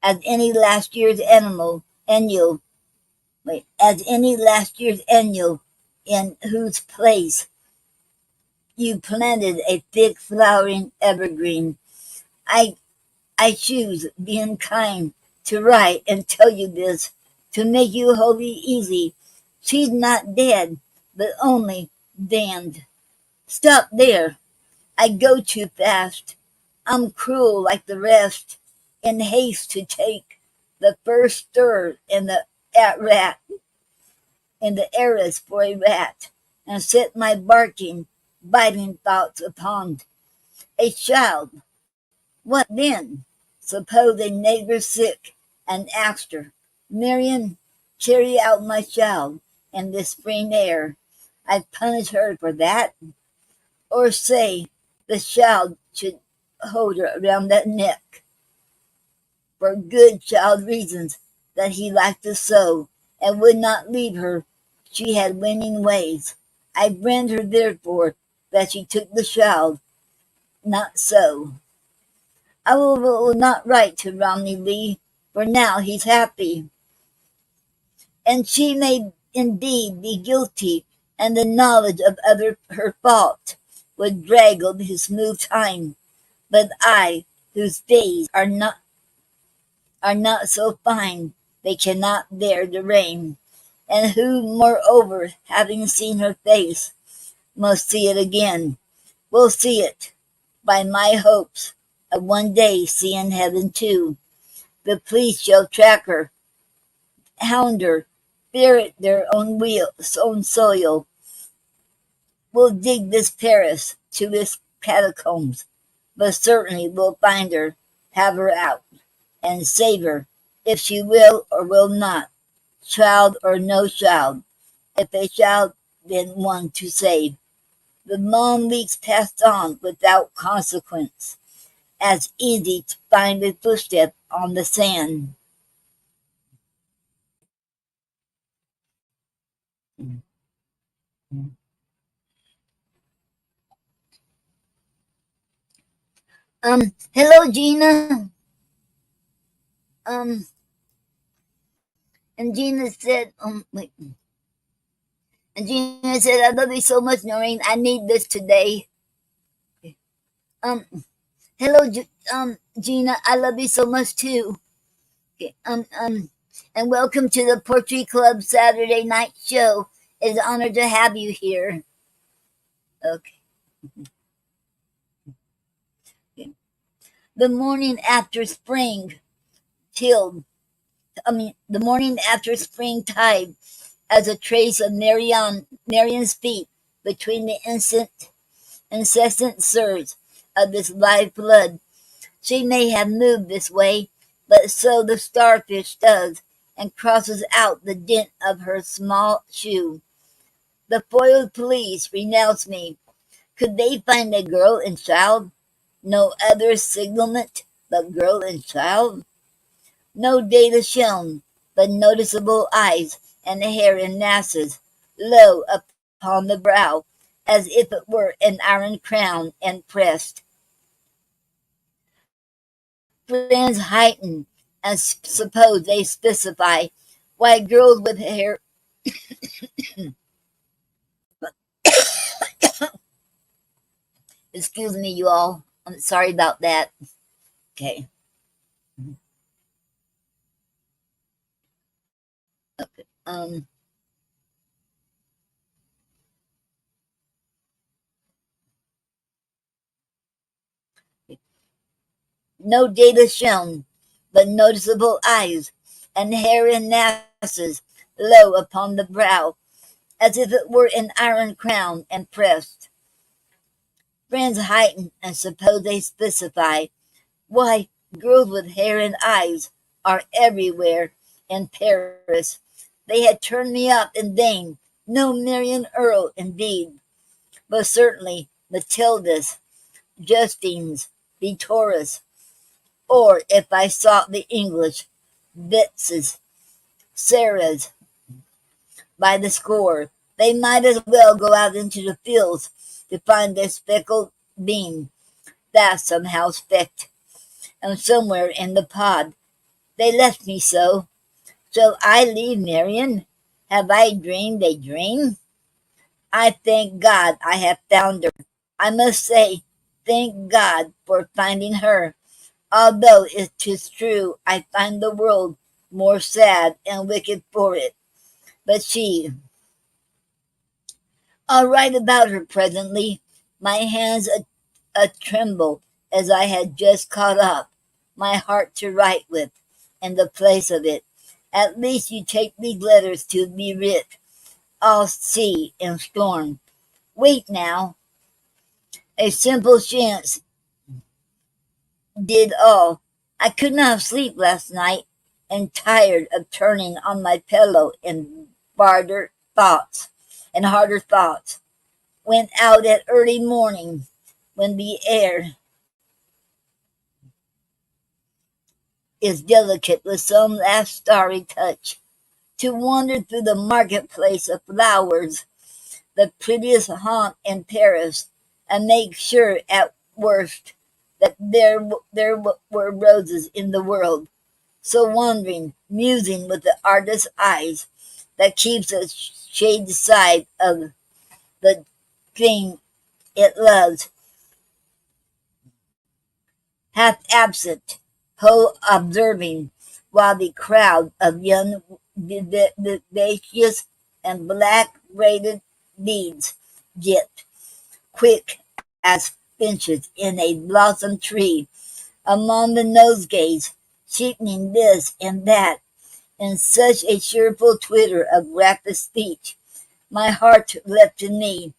as any last year's annual, as any last year's annual, in whose place you planted a thick flowering evergreen. I I choose, being kind, to write and tell you this, to make you wholly easy. She's not dead, but only damned. Stop there. I go too fast. I'm cruel like the rest, in haste to take the first stir in the at rat, in the errors for a rat, and set my barking, biting thoughts upon a child. What then? Suppose a neighbor sick, and asked her, Marian, carry out my child in this spring air. I'd punish her for that. Or say the child should hold her around that neck, for good child reasons that he liked to sow, and would not leave her. She had winning ways. I brand her therefore that she took the child, not so. I will not write to Romney Lee, for now he's happy. And she may indeed be guilty, and the knowledge of her fault would draggle his smooth time. But I, whose days are not so fine they cannot bear the rain, and who, moreover, having seen her face, must see it again, will see it, by my hopes of one day seeing heaven too. The police shall track her, hound her, ferret their own soil, will dig this Paris to its catacombs, but certainly will find her, have her out, and save her, if she will or will not, child or no child. If a child, then one to save. The long weeks passed on without consequence, as easy to find a footstep on the sand. Hello, Gina. Um, and Gina said, And Gina said, I love you so much, Noreen. I need this today. Um, hello, Gina. I love you so much too. Okay, and welcome to the Potpourri Club Saturday night show. It's an honor to have you here. Okay. The morning after spring tilled the morning after spring tide, as a trace of Marian's feet between the incessant surge of this live blood. She may have moved this way, but so the starfish does, and crosses out the dent of her small shoe. The foiled police renounce me. Could they find a girl and child? No other signalment but girl and child? No data shown, but noticeable eyes and hair in masses, low upon the brow, as if it were an iron crown and pressed. Friends heighten and suppose they specify why girls with hair. Excuse me, you all. I'm sorry about that. Okay. Okay. No data shown, but noticeable eyes and hair in masses low upon the brow, as if it were an iron crown and pressed. Friends heighten and suppose they specify why girls with hair and eyes are everywhere in Paris. They had turned me up in vain. No Marian Earl, indeed, but certainly Matildas, Justines, Vittoras, or if I sought the English, Betzes, Sarahs, by the score. They might as well go out into the fields to find their speckled beam that's somehow specked. And somewhere in the pod they left me so. Shall I leave Marian? Have I dreamed a dream? I thank God I have found her. I must say, thank God for finding her. Although it is true I find the world more sad and wicked for it. But I'll write about her presently, my hands a tremble as I had just caught up my heart to write with, in the place of it. At least you take these letters to be writ, all sea and storm. Wait now, a simple chance did all. I could not sleep last night, and tired of turning on my pillow in harder thoughts, went out at early morning when the air is delicate with some last starry touch, to wander through the marketplace of flowers, the prettiest haunt in Paris, and make sure at worst that there were roses in the world. So wandering, musing with the artist's eyes that keeps a shade aside of the thing it loves, half absent, whole observing, while the crowd of young vivacious and black-braided beads get quick as finches in a blossom tree among the nosegays, cheapening this and that in such a cheerful twitter of rapid speech. My heart leapt in me,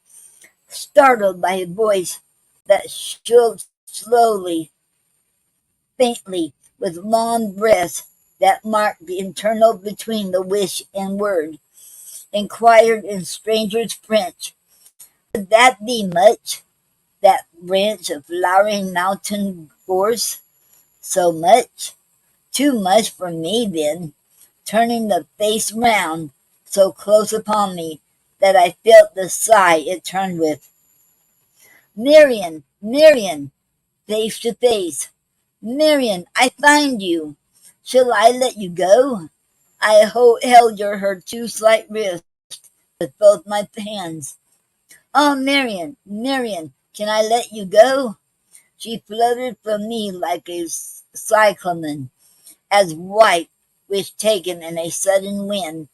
startled by a voice that shook slowly, faintly, with long breaths that marked the interval between the wish and word, inquired in stranger's French, "Would that be much, that branch of flowering mountain gorse? So much? Too much for me, then," turning the face round so close upon me that I felt the sigh it turned with. "Marian, Marian," face to face. "Marian, I find you. Shall I let you go?" I held her too slight wrist with both my hands. "Oh, Marian, Marian, can I let you go?" She fluttered from me like a cyclamen, as white, which taken in a sudden wind,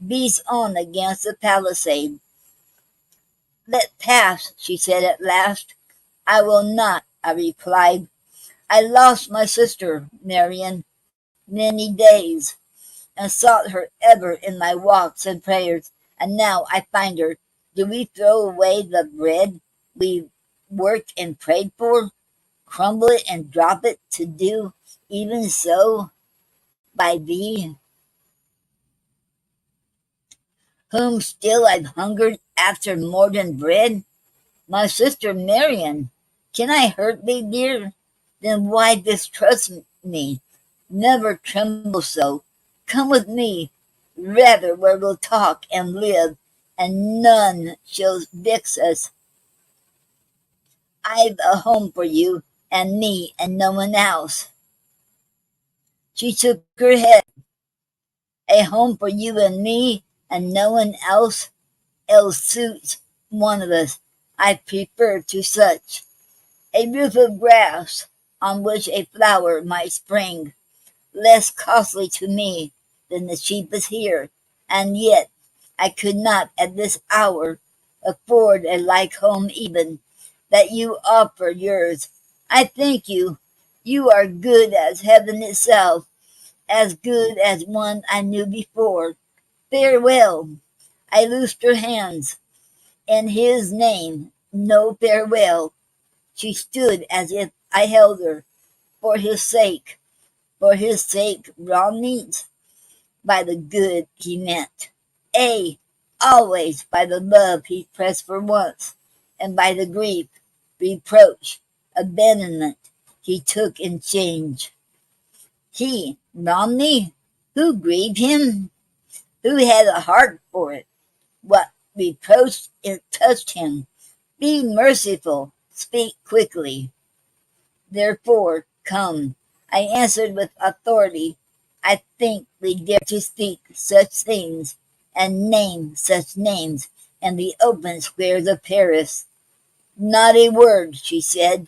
beats on against the palisade. "Let pass," she said at last. "I will not," I replied. "I lost my sister, Marian, many days. and sought her ever in my walks and prayers, and now I find her. Do we throw away the bread we worked and prayed for, crumble it and drop it to do even so by thee, whom still I've hungered after more than bread? My sister Marian, can I hurt thee, dear? Then why distrust me? Never tremble so. Come with me, rather, where we'll talk and live, and none shall vex us. I've a home for you and me and no one else. She shook her head. A home for you and me and no one else suits one of us. I prefer to such a roof of grass on which a flower might spring, less costly to me than the cheapest here, and yet I could not at this hour afford a like home even, that you offer yours. I thank you. You are good as heaven itself, as good as one I knew before. Farewell. I loosed her hands. In his name, no farewell. She stood as if I held her. For his sake, Romney's, by the good he meant. Ay, always by the love he pressed for once, and by the grief, reproach, abandonment he took in change. He, Romney, who grieved him? Who had a heart for it? What reproach it touched him? Be merciful, speak quickly. Therefore, come. I answered with authority. I think we dare to speak such things and name such names in the open squares of Paris. Not a word, she said,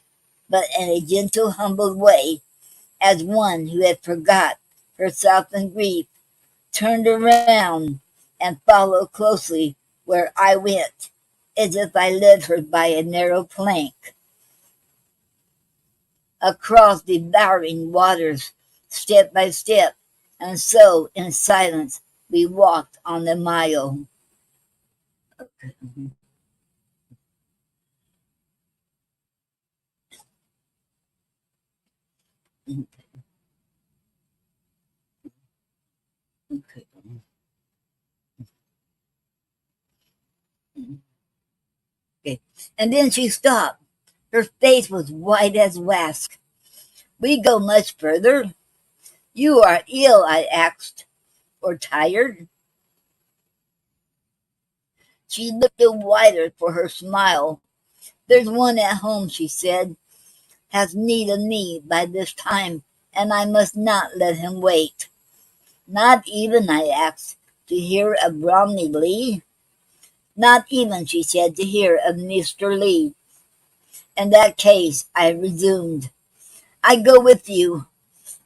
but in a gentle, humbled way, as one who had forgot herself in grief, turned around and followed closely where I went, as if I led her by a narrow plank across devouring waters, step by step, and so in silence we walked on the mile. Okay. Okay. And then she stopped. Her face was white as wax. We go much further. You are ill, I asked, or tired? She looked the whiter for her smile. There's one at home, she said, has need of me by this time, and I must not let him wait. Not even, I asked, to hear of Romney Lee? Not even, she said, to hear of Mr. Lee. In that case, I resumed, I go with you,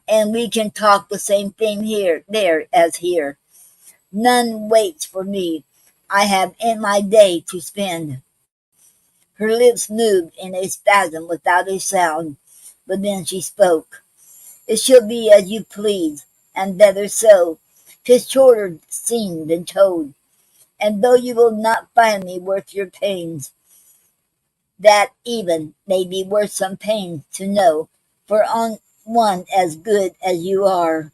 and we can talk the same thing there as here. None waits for me. I have in my day to spend. Her lips moved in a spasm without a sound, but then she spoke. It shall be as you please, and better so. 'Tis shorter seen than told, and though you will not find me worth your pains, that even may be worth some pains to know, for on one as good as you are.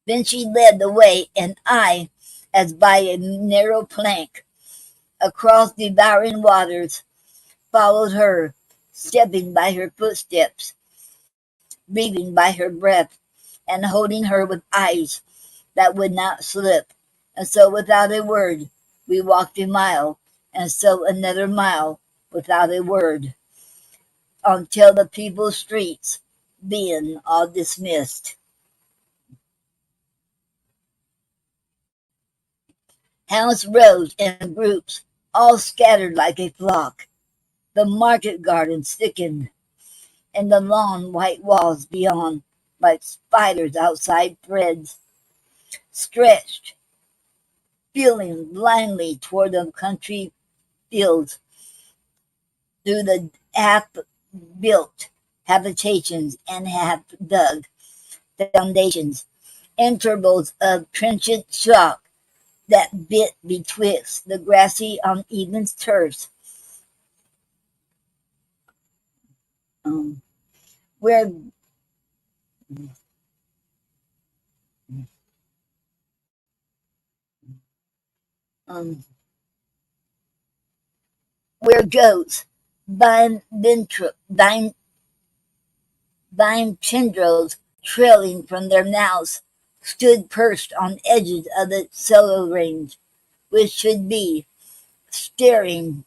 Then she led the way, and I, as by a narrow plank, across devouring waters, followed her, stepping by her footsteps, breathing by her breath, and holding her with eyes that would not slip. And so without a word, we walked a mile, and so another mile without a word, until the people's streets, being all dismissed, house rose in groups, all scattered like a flock. The market gardens thickened, and the long white walls beyond, like spiders outside threads, stretched, feeling blindly toward the country fields through the half-built habitations and have dug foundations, intervals of trenchant shock that bit betwixt the grassy uneven turfs, um, where um, where goats, vine tendrils trailing from their mouths, stood perched on edges of the cellar range, which should be staring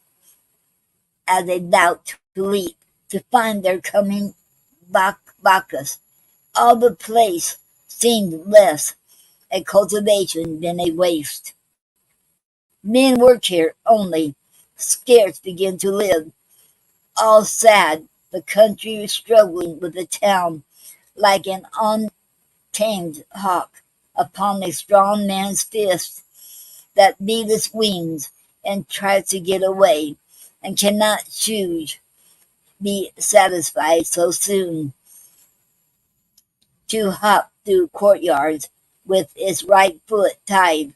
as they about to leap to find their coming Bacchus. All the place seemed less a cultivation than a waste. Men worked here only, scarce begin to live, all sad, the country struggling with the town like an untamed hawk upon a strong man's fist that beat its wings and tries to get away and cannot choose be satisfied so soon to hop through courtyards with its right foot tied,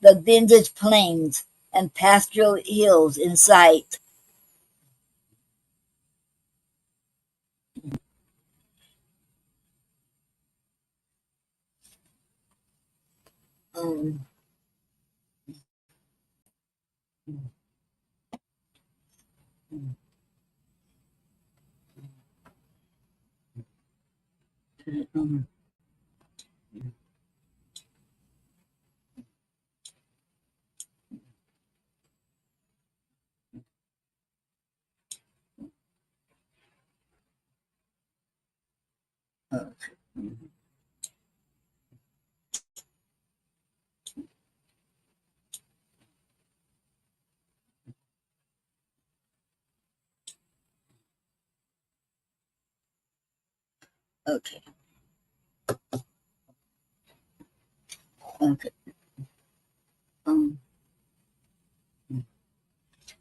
the vintage plains and pastoral hills in sight. Um, um, okay, okay. Um,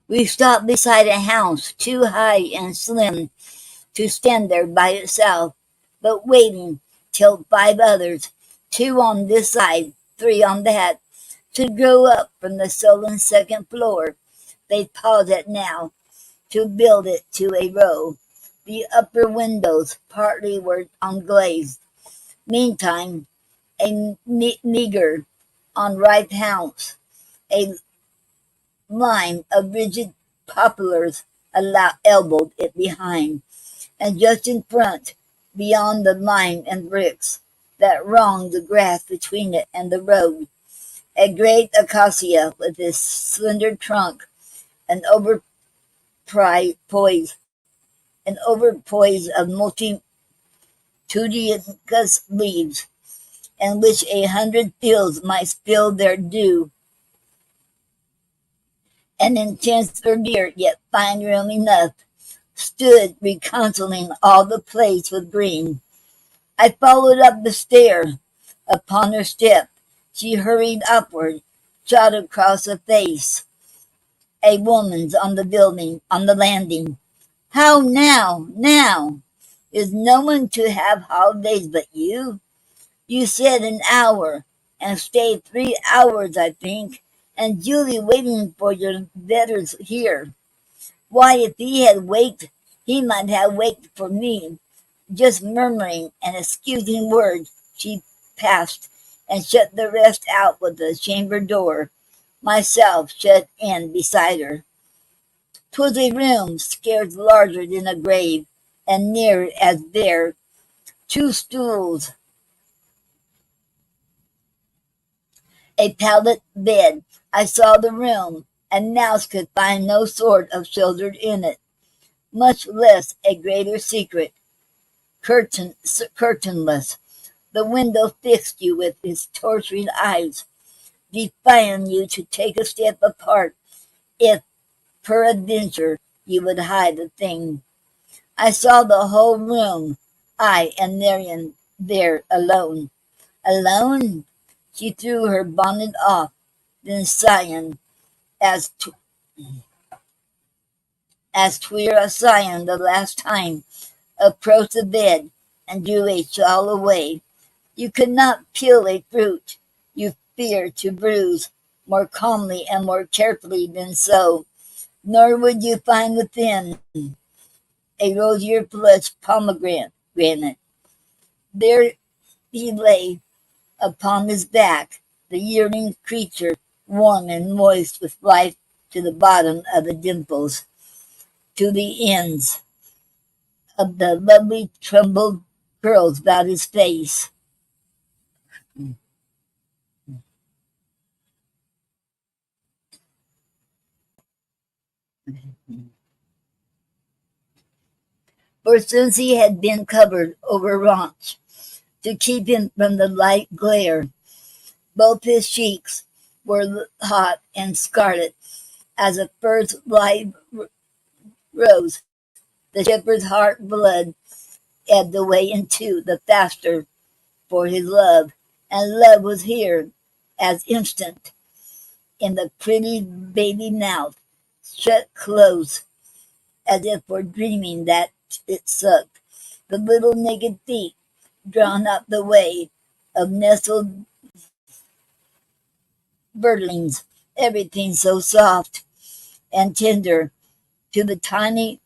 we stopped beside a house too high and slim to stand there by itself, but waiting till five others, two on this side, three on that, should grow up from the sullen second floor. They paused it now to build it to a row. The upper windows partly were unglazed. Meantime, a meagre on right house, a line of rigid poplars elbowed it behind, and just in front, beyond the lime and bricks that wronged the grass between it and the road, a great acacia with its slender trunk and overpoise of multitudinous leaves, in which 100 fields might spill their dew, an intense verdure, yet fine room enough, stood reconciling all the place with green. I followed up the stair. Upon her step, she hurried upward, shot across a face. A woman's on the building, on the landing. How now, now? Is no one to have holidays but you? You said an hour, and stayed 3 hours, I think, and Julie waiting for your letters here. Why, if he had waked, he might have waked for me. Just murmuring an excusing word, she passed and shut the rest out with the chamber door, myself shut in beside her. 'Twas a room scarce larger than a grave, and near as bare, two stools, a pallet bed. I saw the room, and mouse could find no sort of shelter in it, much less a greater secret, curtainless. The window fixed you with its torturing eyes, defying you to take a step apart if peradventure you would hide a thing. I saw the whole room, I and Marian there alone. Alone? She threw her bonnet off, then sighing, as as twere a sighing the last time, approached the bed and drew a shawl away. You could not peel a fruit you feared to bruise more calmly and more carefully than so, nor would you find within a rosier flushed pomegranate. There he lay upon his back, the yearning creature, warm and moist with life to the bottom of the dimples, to the ends of the lovely trembled curls about his face. For since he had been covered over raunch to keep him from the light glare, both his cheeks were hot and scarlet as a first live rose. The shepherd's heart blood ebbed away into the faster for his love, and love was here as instant in the pretty baby mouth, shut close as if for dreaming that it sucked. The little naked feet drawn up the way of nestled birdlings, everything so soft and tender to the tiny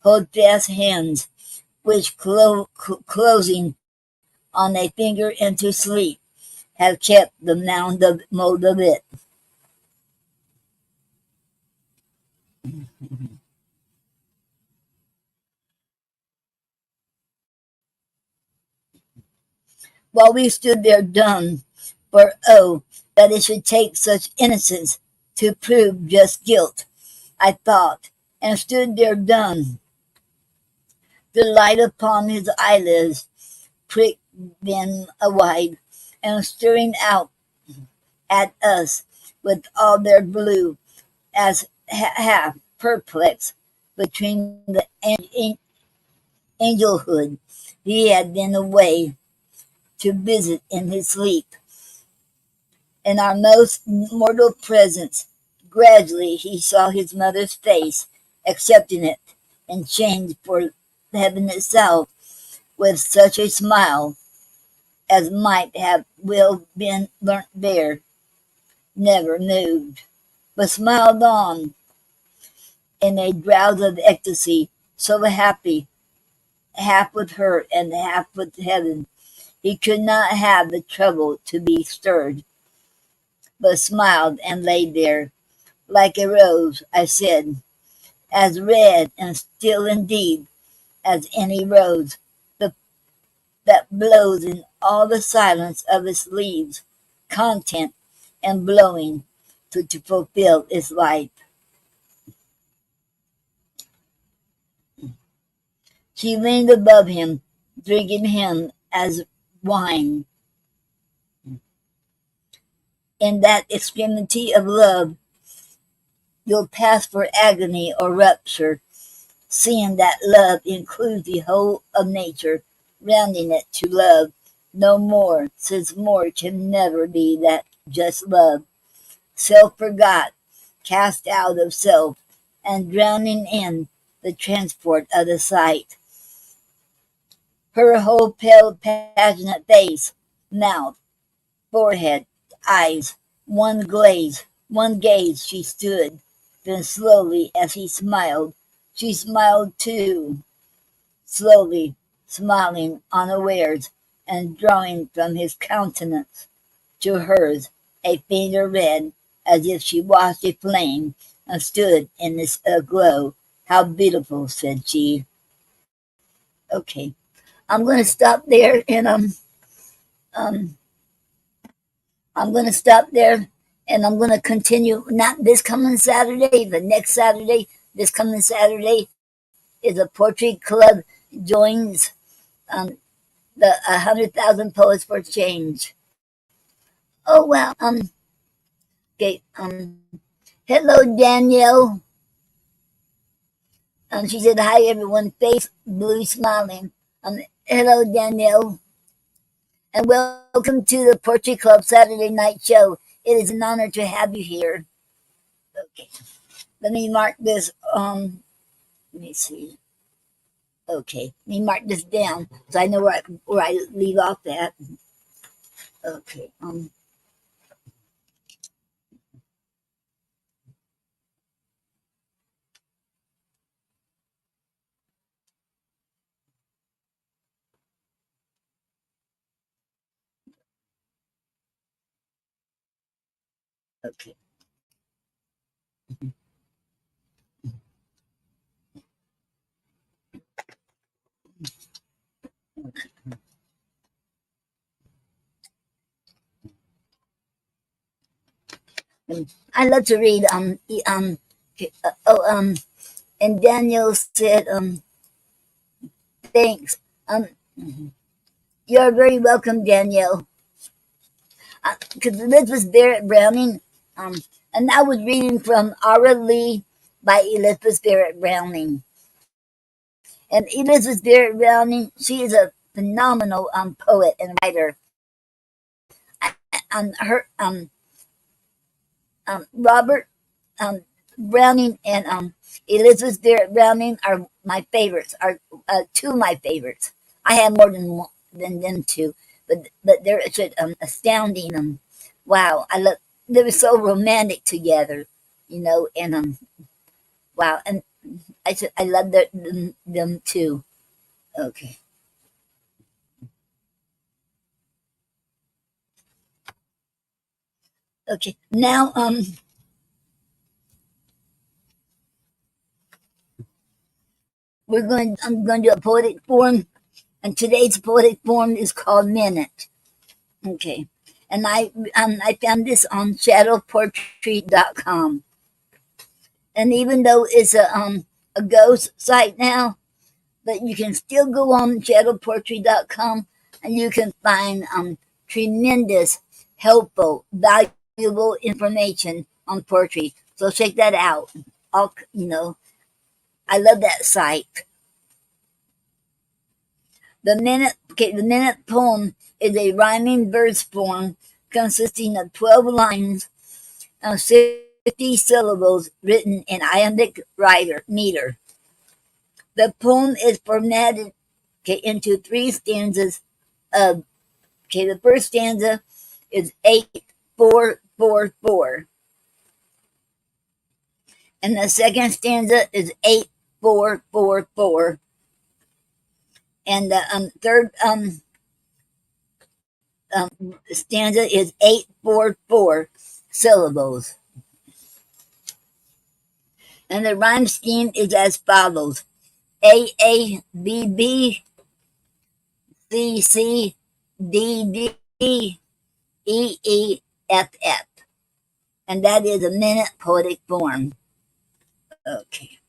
hold-fast hands, which closing on a finger into sleep, have kept the mold of it. While we stood there dumb, for oh, that it should take such innocence to prove just guilt, I thought, and stood there dumb. The light upon his eyelids pricked them wide, and staring out at us with all their blue, as half perplexed between the angelhood he had been away to visit in his sleep, and our most mortal presence. Gradually he saw his mother's face, accepting it, and changed for heaven itself, with such a smile as might have well been learnt there, never moved, but smiled on in a drowse of ecstasy, so happy, half with her and half with heaven, he could not have the trouble to be stirred, but smiled and lay there, like a rose, I said, as red and still indeed as any rose the, that blows in all the silence of its leaves, content and blowing to fulfill its life. She leaned above him, drinking him as wine. In that extremity of love, you'll pass for agony or rupture, seeing that love includes the whole of nature, rounding it to love no more, since more can never be that just love. Self forgot, cast out of self, and drowning in the transport of the sight. Her whole pale, passionate face, mouth, forehead, eyes, one gaze she stood, then slowly as he smiled, she smiled too, slowly, smiling unawares, and drawing from his countenance to hers a fainter red, as if she watched a flame and stood in its aglow. How beautiful, said she. Okay, I'm going to stop there, and um, I'm going to stop there, and I'm going to continue. Not this coming Saturday, the next Saturday. This coming Saturday is a poetry club joins the 100,000 Poets for Change. Oh well. Okay. Hello, Danielle. She said hi, everyone. Face blue, smiling. Hello, Danielle, and welcome to the Poetry Club Saturday night show. It is an honor to have you here. Okay. Let me mark this. Let me see. Okay, let me mark this down so I know where I leave off at. Okay. Okay. I love to read. And Daniel said, thanks. You're very welcome, Danielle. Because Elizabeth Barrett Browning, um, and I was reading from Ara Lee by Elizabeth Barrett Browning. And Elizabeth Barrett Browning, she is a phenomenal poet and writer. Her Robert um, Browning and Elizabeth Barrett Browning are my favorites. Are two of my favorites. I have more than one, than them two, but they're just astounding. Wow, I love. They were so romantic together, and wow, and I love them too. Okay, okay. Now I'm going to do a poetic form, and today's poetic form is called Minute. Okay. And I found this on shadowpoetry.com. And even though it's a ghost site now, but you can still go on shadowpoetry.com and you can find tremendous, helpful, valuable information on poetry. So check that out. I love that site. The minute poem is a rhyming verse form consisting of 12 lines and 50 syllables written in iambic meter. The poem is formatted into three stanzas of, the first stanza is 8-4-4-4, and the second stanza is 8-4-4-4, and the third stanza is 8-4-4 syllables. And the rhyme scheme is as follows: A A B B C C D D E E F F, and that is a minute poetic form. Okay,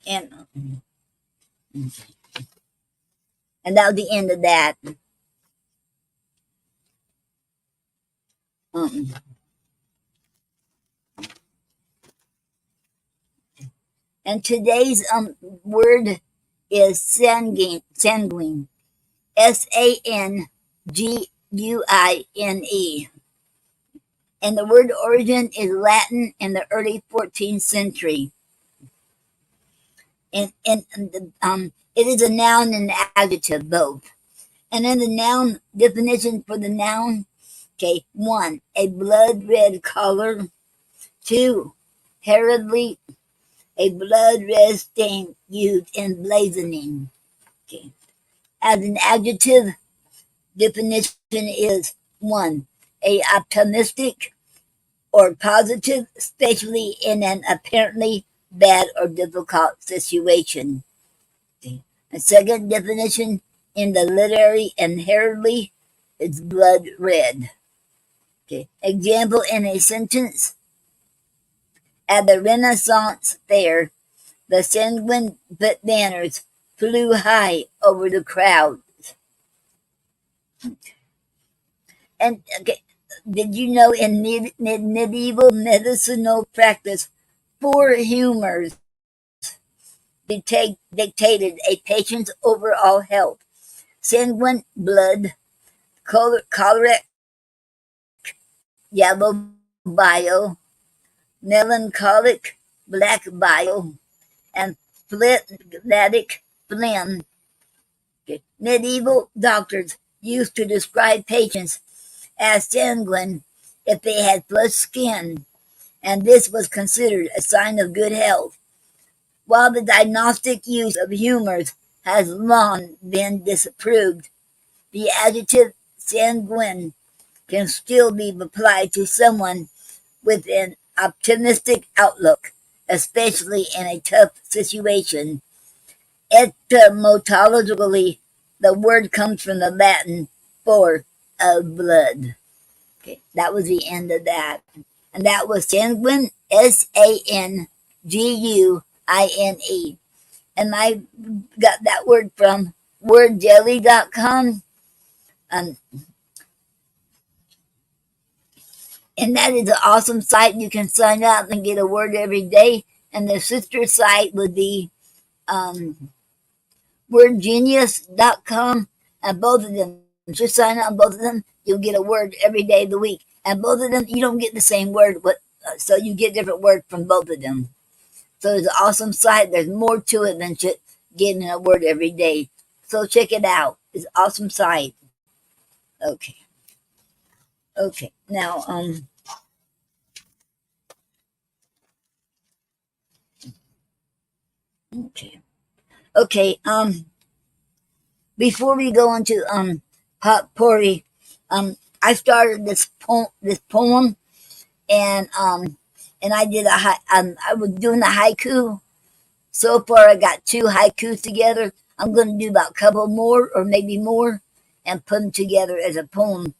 and that was the end of that. Um, and today's word is sanguine. Sanguine. SANGUINE. And the word origin is Latin in the early 14th century. And it is a noun and an adjective both. And in the noun definition for the noun, okay, 1, a blood red color. 2, heraldry, a blood red stain used in blazoning. Okay. As an adjective, definition is 1, a optimistic or positive, especially in an apparently bad or difficult situation. Okay. A second definition in the literary and heraldry is blood red. Okay. Example in a sentence: at the Renaissance fair, the sanguine banners flew high over the crowd. And okay, did you know in medieval medicinal practice, 4 humors dictated a patient's overall health: sanguine, blood; choleric, yellow bile; melancholic, black bile; and phlegmatic, phlegm. Okay. Medieval doctors used to describe patients as sanguine if they had flushed skin, and this was considered a sign of good health. While the diagnostic use of humors has long been disapproved, the adjective sanguine can still be applied to someone with an optimistic outlook, especially in a tough situation. Etymologically, the word comes from the Latin for of blood. Okay, that was the end of that. And that was sanguine, Sanguine. And I got that word from wordjelly.com. Um, and that is an awesome site. You can sign up and get a word every day. And the sister site would be wordgenius.com. And both of them, just sign up on both of them. You'll get a word every day of the week. And both of them, you don't get the same word, but so you get different words from both of them. So it's an awesome site. There's more to it than just getting a word every day. So check it out. It's an awesome site. Okay. Okay. Now, okay. Okay. Before we go into Potpourri, I started this poem, and I did I was doing a haiku. So far, I got 2 haikus together. I'm going to do about a couple more, or maybe more, and put them together as a poem.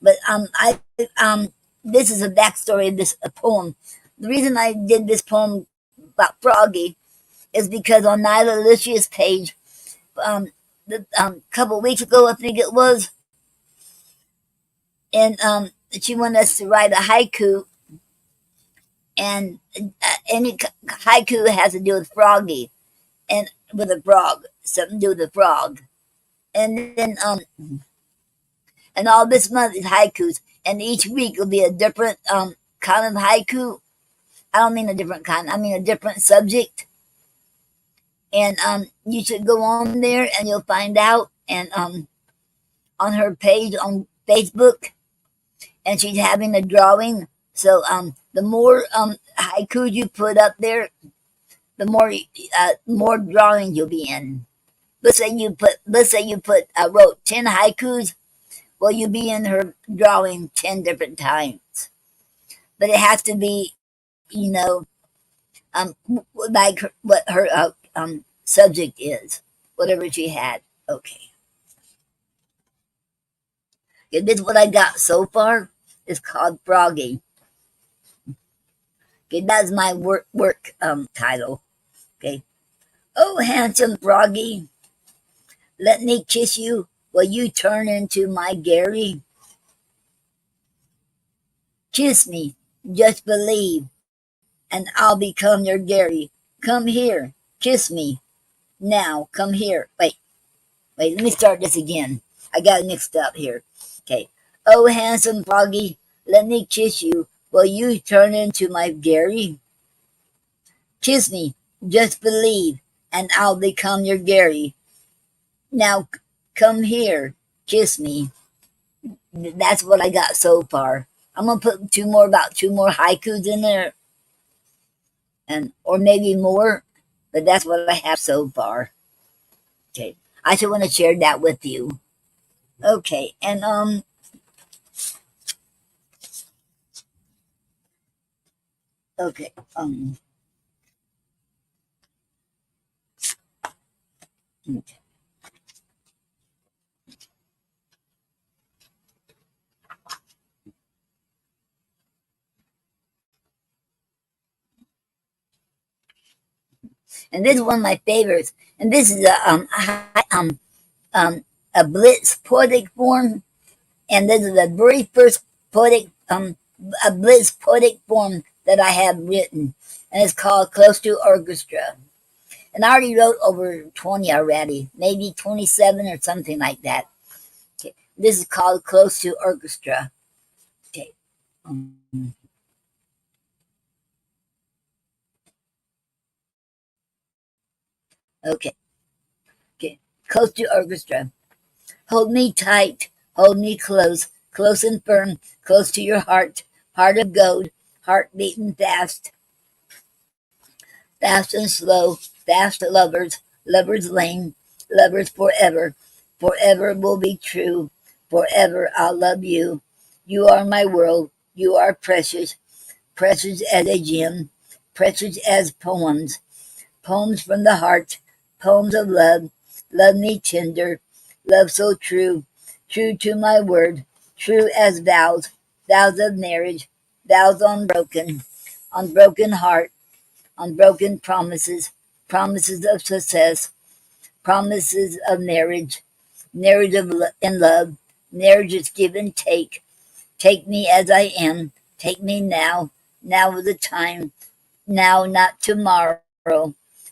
But this is a backstory of this poem. The reason I did this poem about Froggy is because on Nyla Alicia's page, couple weeks ago, I think it was, and she wanted us to write a haiku, and any haiku has to do with Froggy and with a frog, something to do with a frog, and then and all this month is haikus, and each week will be a different kind of haiku. I don't mean a different kind. I mean a different subject. And you should go on there and you'll find out. And on her page on Facebook, and she's having a drawing. So the more haikus you put up there, the more drawings you'll be in. Let's say you wrote 10 haikus. Well, you'll be in her drawing 10 different times. But it has to be, um, like what her subject is, whatever she had. Okay. Okay, this is what I got so far. It's called Froggy. Okay, that's my work title. Okay. Oh, handsome Froggy, let me kiss you while you turn into my Gary. Kiss me, just believe, and I'll become your Gary. Come here, kiss me. Now, come here. Wait, let me start this again. I got it mixed up here. Okay. Oh, handsome Froggy, let me kiss you while you turn into my Gary. Kiss me, just believe, and I'll become your Gary. Now, come here, kiss me. That's what I got so far. I'm gonna put about 2 more haikus in there, and or maybe more, but that's what I have so far. Okay, I just want to share that with you. Okay, and okay, okay. And this is one of my favorites. And this is a blitz poetic form, and this is the very first poetic a blitz poetic form that I have written, and it's called Close to Orchestra. And I already wrote over 20 already, maybe 27 or something like that. Okay. This is called Close to Orchestra. Okay. Um, okay. close to orchestra. Hold me tight, hold me close, close and firm, close to your heart, heart of gold, heart beating fast, fast and slow, fast lovers, lovers lane, lovers forever, forever will be true, forever I'll love you. You are my world, you are precious, precious as a gem, precious as poems, poems from the heart, poems of love, love me tender, love so true, true to my word, true as vows, vows of marriage, vows on broken heart, on broken promises, promises of success, promises of marriage, marriage of in love, marriage is give and take. Take me as I am, take me now, now is the time, now, not tomorrow.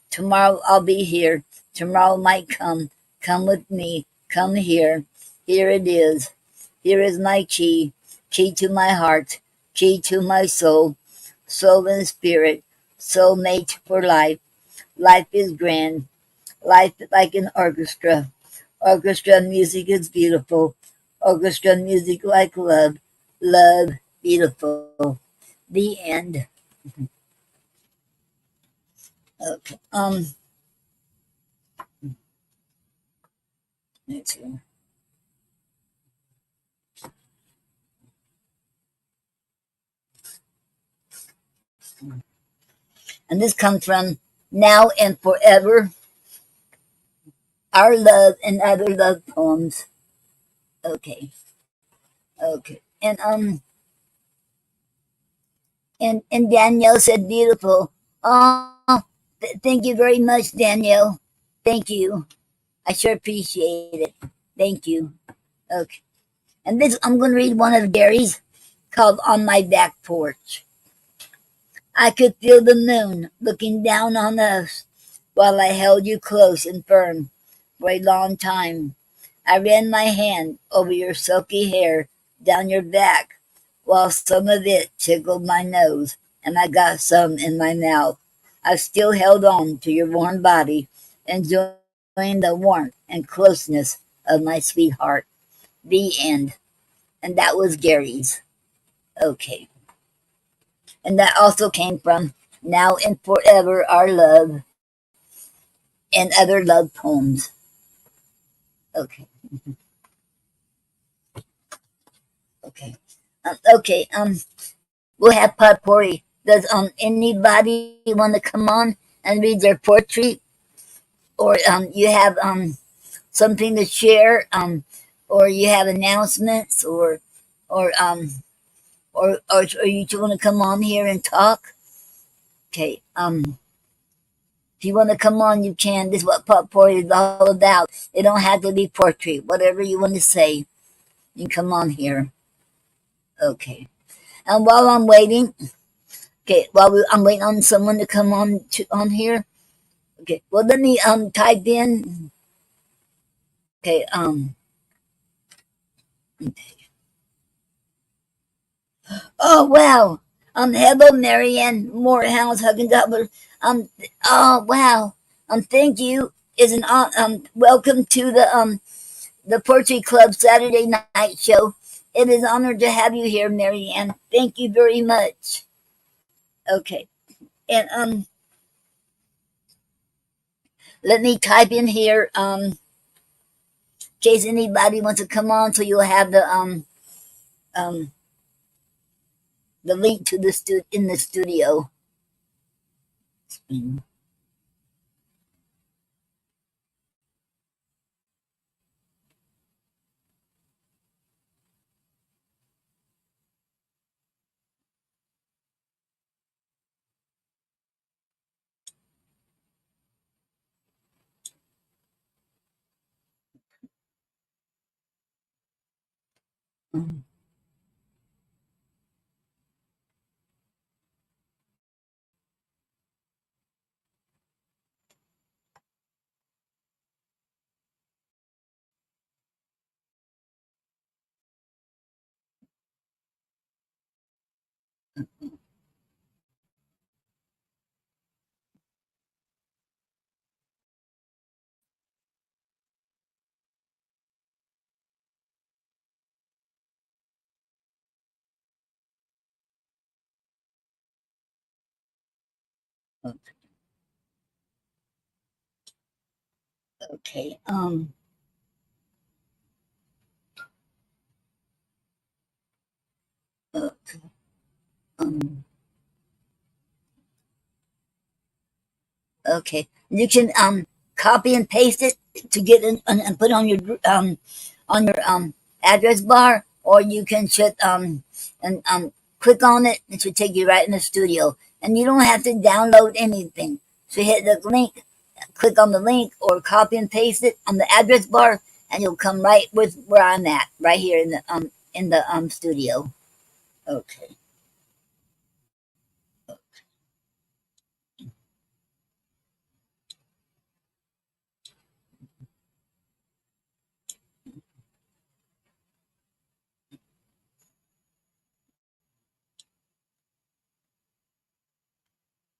Tomorrow I'll be here. Tomorrow might come. Come with me. Come here. Here it is. Here is my key. Key to my heart. Key to my soul. Soul and spirit. Soulmate for life. Life is grand. Life like an orchestra. Orchestra music is beautiful. Orchestra music like love. Love beautiful. The end. Okay. Let's see. And this comes from Now and Forever, Our Love and Other Love Poems. Okay, okay. And Danielle said beautiful. Oh, thank you very much, Danielle. Thank you. I sure appreciate it. Thank you. Okay. And this I'm gonna read one of Gary's called On My Back Porch. I could feel the moon looking down on us while I held you close and firm for a long time. I ran my hand over your silky hair down your back while some of it tickled my nose and I got some in my mouth. I still held on to your warm body, enjoying the warmth and closeness of my sweetheart. The end. And that was Gary's. Okay. And that also came from Now and Forever Our Love and Other Love Poems. Okay. Okay. Okay. We'll have Potpourri. Does anybody want to come on and read their poetry, or you have something to share, or you have announcements, or or you two want to come on here and talk? Okay. If you want to come on, you can. This is what Potpourri is all about. It don't have to be poetry. Whatever you want to say, you can come on here. Okay. And while I'm waiting, okay, I'm waiting on someone to come on here. Okay. Well, let me type in. Okay. Oh wow. Hello, Marianne Morehouse Huggins Upper. Oh wow. Thank you. Is an welcome to the Poetry Club Saturday night show. It is an honor to have you here, Marianne. Thank you very much. Okay. And let me type in here in case anybody wants to come on, so you'll have um the link to the in the studio. Okay. Uh, um. Okay. You can copy and paste it to get in and put on your address bar, or you can just and click on it. It should take you right in the studio, and you don't have to download anything. So hit the link, click on the link, or copy and paste it on the address bar, and you'll come right with where I'm at, right here in the studio. Okay.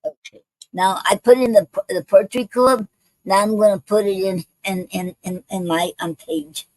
Okay. Now I put in the poetry club. Now I'm gonna put it in my page.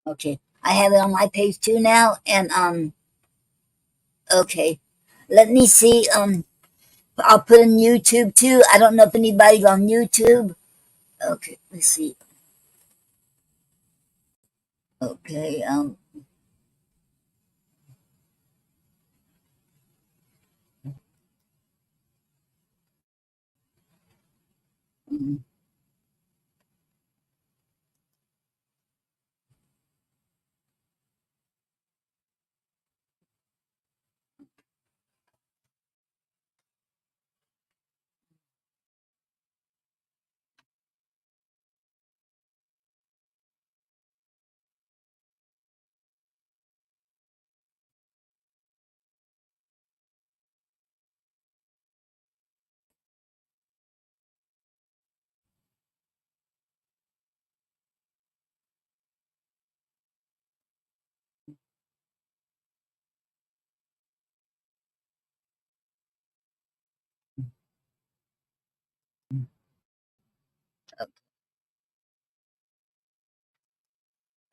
Okay. I have it on my page too now, and okay. Let me see. I'll put in YouTube too. I don't know if anybody's on YouTube. Okay. Let's see. Okay. Mm,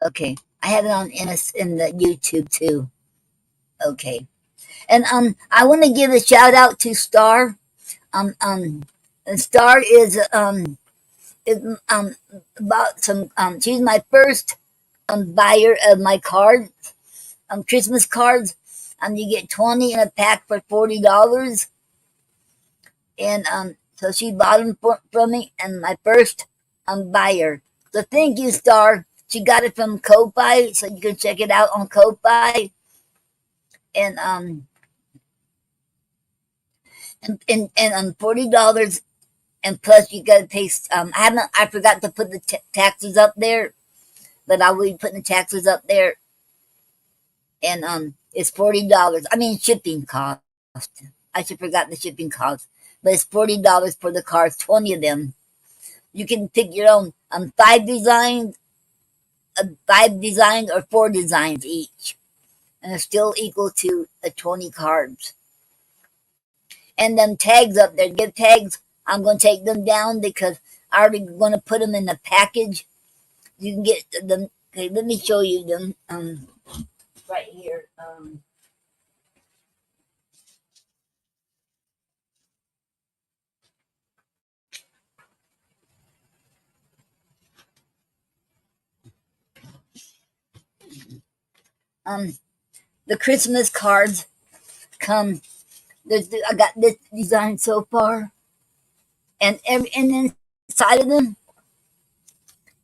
okay. I have it on in the YouTube too. Okay. And I want to give a shout out to Star. And Star is about some she's my first buyer of my card Christmas cards. You get 20 in a pack for $40, and so she bought them from me, and my first buyer. So thank you, Star. She got it from Ko-Fi, so you can check it out on Ko-Fi, and $40, and plus you got to pay. I forgot to put the taxes up there, but I will be putting the taxes up there, and it's $40. I mean shipping cost. I should forgot the shipping cost, but it's $40 for the cards, 20 of them. You can pick your own five designs or four designs each, and it's still equal to 20 cards. And them tags up there, gift tags, I'm going to take them down because I already going to put them in the package. You can get them. Okay, let me show you them. Right here. Um, the Christmas cards come. I got this design so far. And inside of them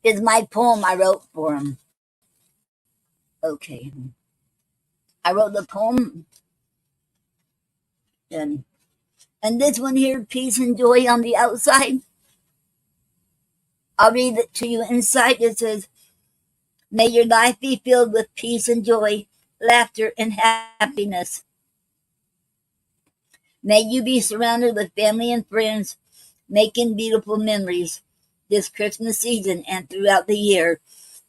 is my poem I wrote for him. Okay. I wrote the poem, and this one here, peace and joy on the outside. I'll read it to you inside. It says, may your life be filled with peace and joy, laughter and happiness. May you be surrounded with family and friends, making beautiful memories this Christmas season and throughout the year,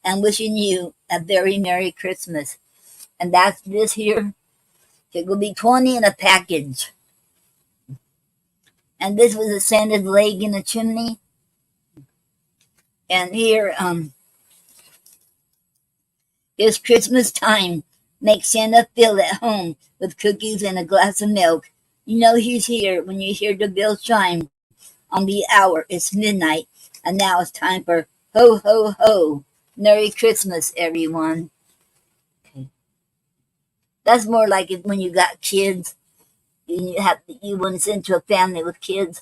and wishing you a very Merry Christmas. And that's this here. It will be 20 in a package. And this was a Santa's leg in a chimney. And here, it's Christmas time. Make Santa feel at home with cookies and a glass of milk. You know he's here when you hear the bell chime on the hour. It's midnight, and now it's time for ho, ho, ho. Merry Christmas, everyone. Okay. That's more like it when you got kids. You want to send to a family with kids.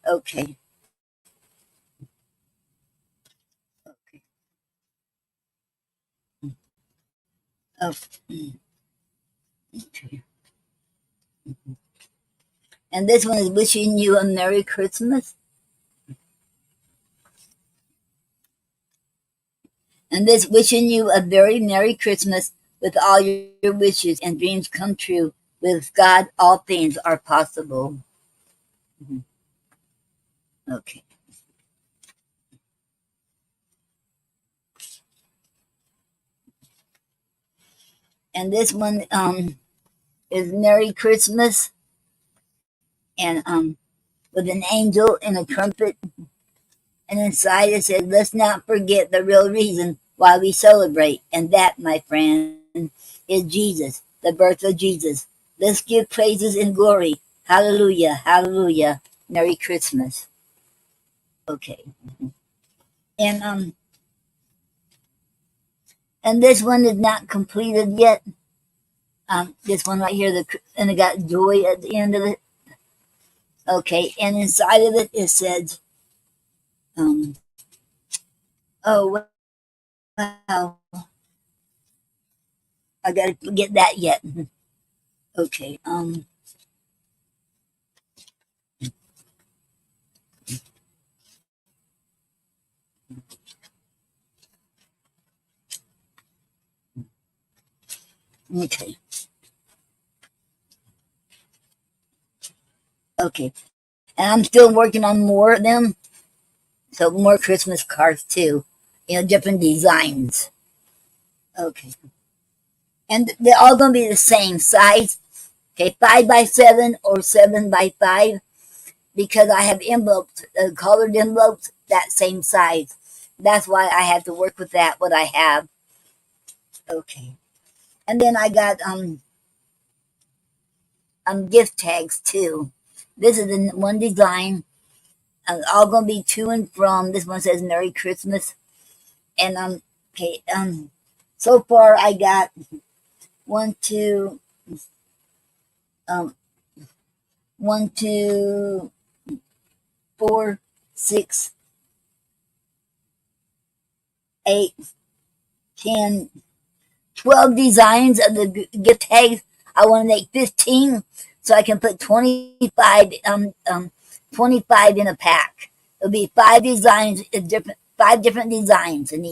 Okay. Okay. Oh. Okay. And this one is wishing you a Merry Christmas. And this wishing you a very Merry Christmas with all your wishes and dreams come true. With God, all things are possible. Okay. And this one is Merry Christmas, and with an angel and a trumpet. And inside it says, let's not forget the real reason why we celebrate. And that, my friend, is Jesus, the birth of Jesus. Let's give praises and glory. Hallelujah, hallelujah. Merry Christmas. Okay. And this one is not completed yet. This one right here, and it got joy at the end of it. Okay, and inside of it, it says, oh, wow. I gotta get that yet. Okay, okay. Okay. And I'm still working on more of them. So more Christmas cards too. Different designs. Okay. And they're all gonna be the same size. Okay, 5x7 or 7x5, because I have envelopes, colored envelopes, that same size. That's why I have to work with that, what I have. Okay. And then I got gift tags too. This is the one design. All gonna be to and from. This one says Merry Christmas. And okay, so far I got one, two, um, 4, 6, 8, 10, 12 designs of the gift tags. I want to make 15 so I can put 25 in a pack. It'll be 5 different designs in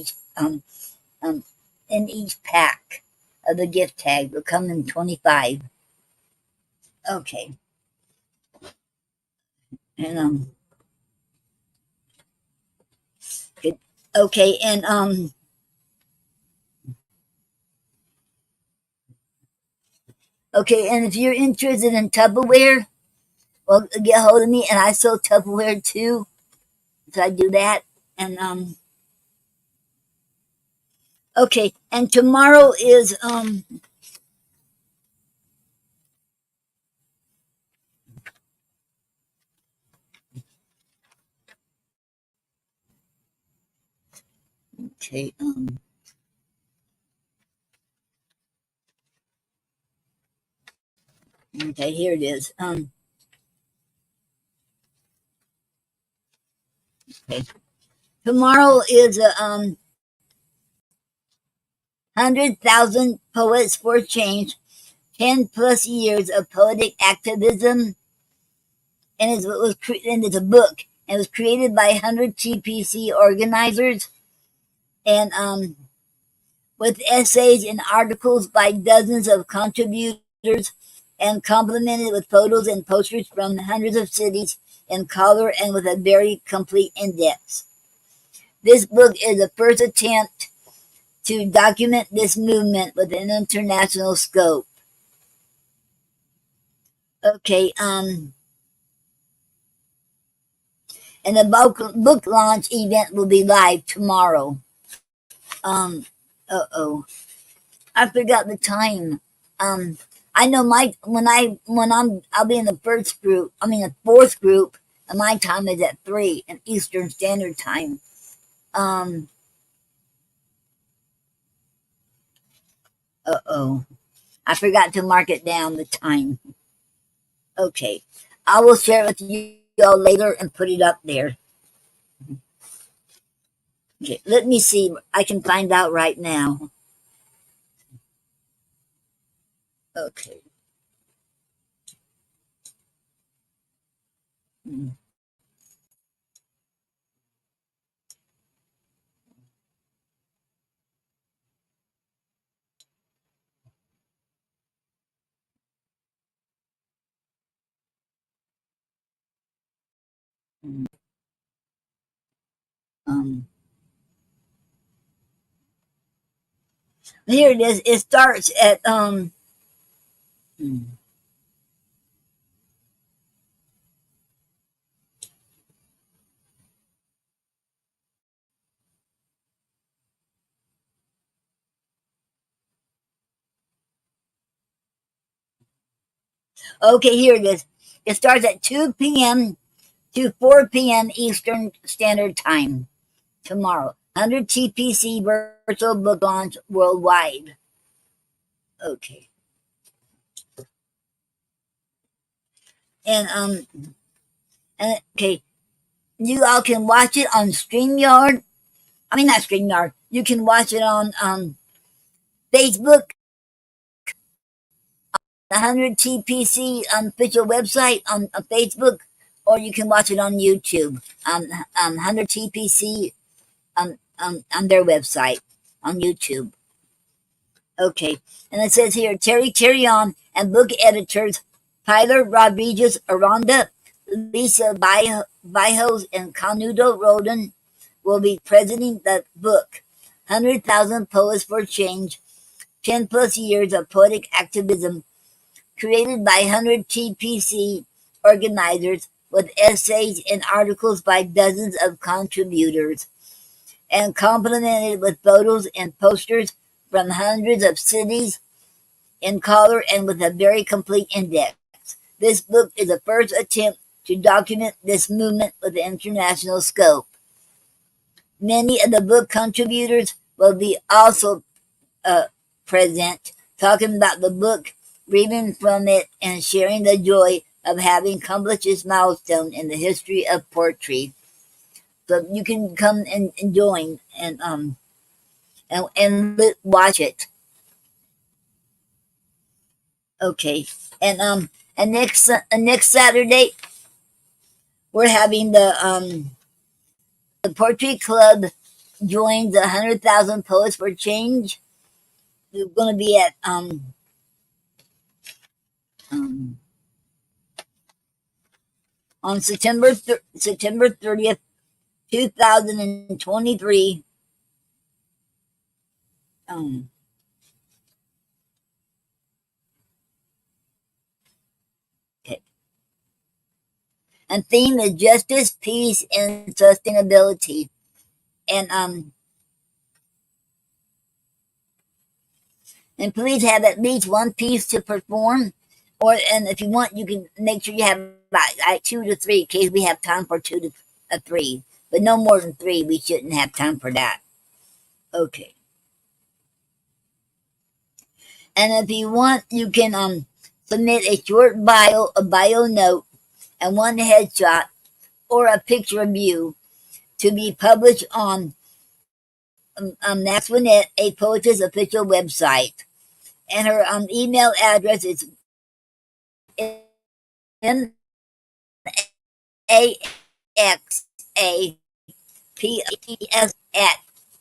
each pack of the gift tag. Will come in 25. Okay. And good. Okay, and okay, and if you're interested in Tupperware, well, get a hold of me. And I sell Tupperware too, so I do that. And okay, and tomorrow is okay, okay, here it is. Okay. Tomorrow is a 100,000 Poets for Change, 10 plus years of poetic activism, and it's a book. And it was created by 100 TPC organizers, and with essays and articles by dozens of contributors, and complemented with photos and posters from hundreds of cities in color and with a very complete index. This book is the first attempt to document this movement with an international scope. Okay, and the book launch event will be live tomorrow. Um, oh, I forgot the time. I know I'll be in the fourth group, and my time is at 3 in Eastern Standard Time. Um, I forgot to mark it down the time. Okay, I will share it with you all later and put it up there. Okay, let me see. I can find out right now. Okay. Mm, mm, Um, Here it is. It starts at mm. Okay, here it is. It starts at 2 p.m. to 4 p.m. Eastern Standard Time tomorrow. 100 TPC virtual book launch worldwide. Okay. And okay, you all can watch it on StreamYard. I mean not StreamYard. You can watch it on Facebook, the 100 TPC official website on Facebook, or you can watch it on YouTube. 100 TPC on their website on YouTube. Okay, and it says here Terry on and book editors Tyler Rodriguez Aranda, Lisa Bijos, and Canudo Roden will be presenting the book 100,000 Poets for Change, 10 plus years of poetic activism, created by 100 TPC organizers with essays and articles by dozens of contributors, and complemented with photos and posters from hundreds of cities in color and with a very complete index. This book is the first attempt to document this movement with an international scope. Many of the book contributors will be also present, talking about the book, reading from it, and sharing the joy of having accomplished this milestone in the history of poetry. So you can come and join and watch it. Okay, and next Saturday we're having the Poetry Club joins the 100,000 Poets for Change. We're going to be at um, on September 30th, 2023. Um, okay. And theme is justice, peace, and sustainability. And and please have at least one piece to perform. And if you want, you can make sure you have like 2 to 3 in case we have time for 2 to 3. But no more than 3. We shouldn't have time for that. Okay. And if you want, you can submit a short a bio note, and one headshot or a picture of you, to be published on Maxwinette, a poetess official website. And her email address is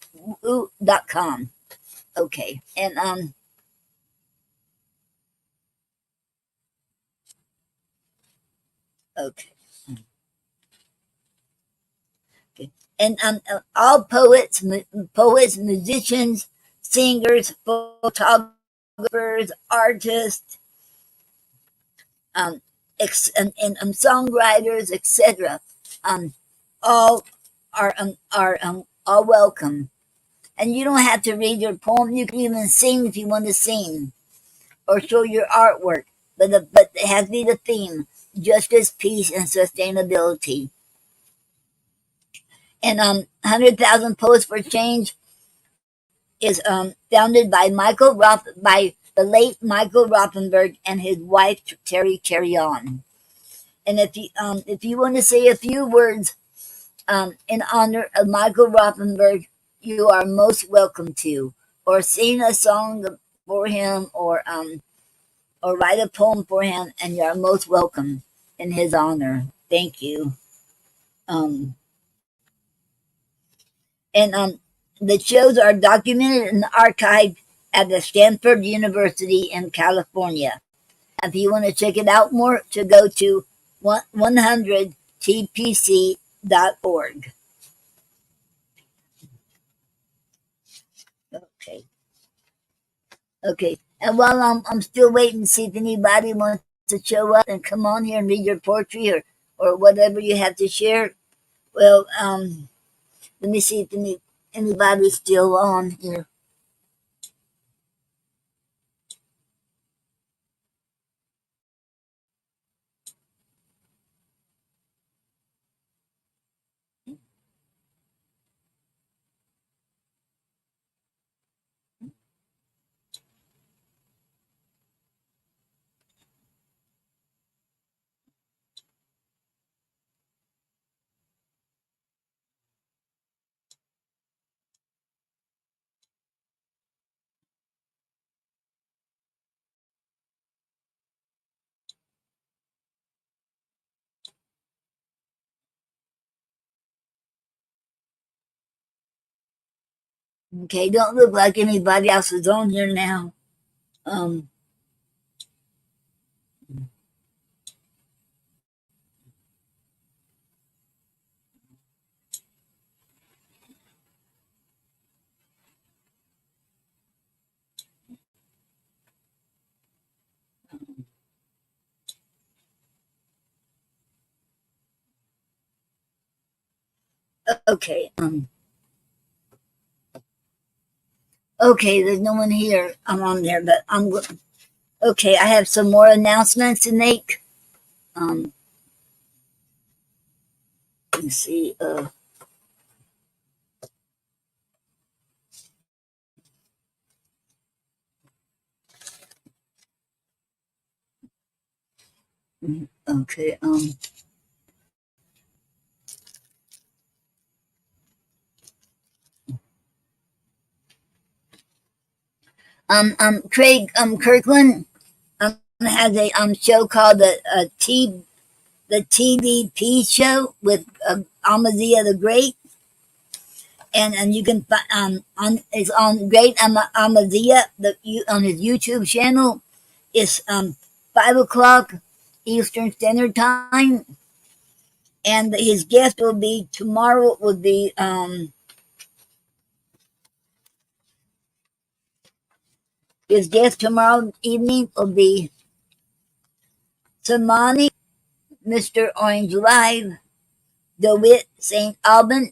maxaps@woo.com. Okay, and okay, okay, and all poets, musicians, singers, photographers, artists, um, and songwriters, etc. Um, all are all welcome. And you don't have to read your poem. You can even sing if you want to sing or show your artwork. But it has to be the theme: justice, peace, and sustainability. And 100,000 Poets for Change is founded by by the late Michael Rothenberg and his wife Terry Carrion. And if you want to say a few words in honor of Michael Rothenberg, you are most welcome to, or sing a song for him, or write a poem for him, and you are most welcome in his honor. Thank you. Um, and the shows are documented and archived at the Stanford University in California. If you want to check it out more, to go to 100tpc.org. Okay. Okay. And while I'm still waiting to see if anybody wants to show up and come on here and read your poetry, or whatever you have to share, well, let me see if anybody's still on here. Okay, don't look like anybody else is on here now. Um, okay. Okay, there's no one here. I'm on there, but okay. I have some more announcements to make. Um, let's see. Okay. Craig Kirkland has a show called the TVP show with Amazia the Great, and you can find on it's on Great Amazia on his YouTube channel. It's 5 o'clock Eastern Standard Time, and his guest will be tomorrow. Would be his guest tomorrow evening will be Samani, Mr. Orange Live, DeWitt St. Alban,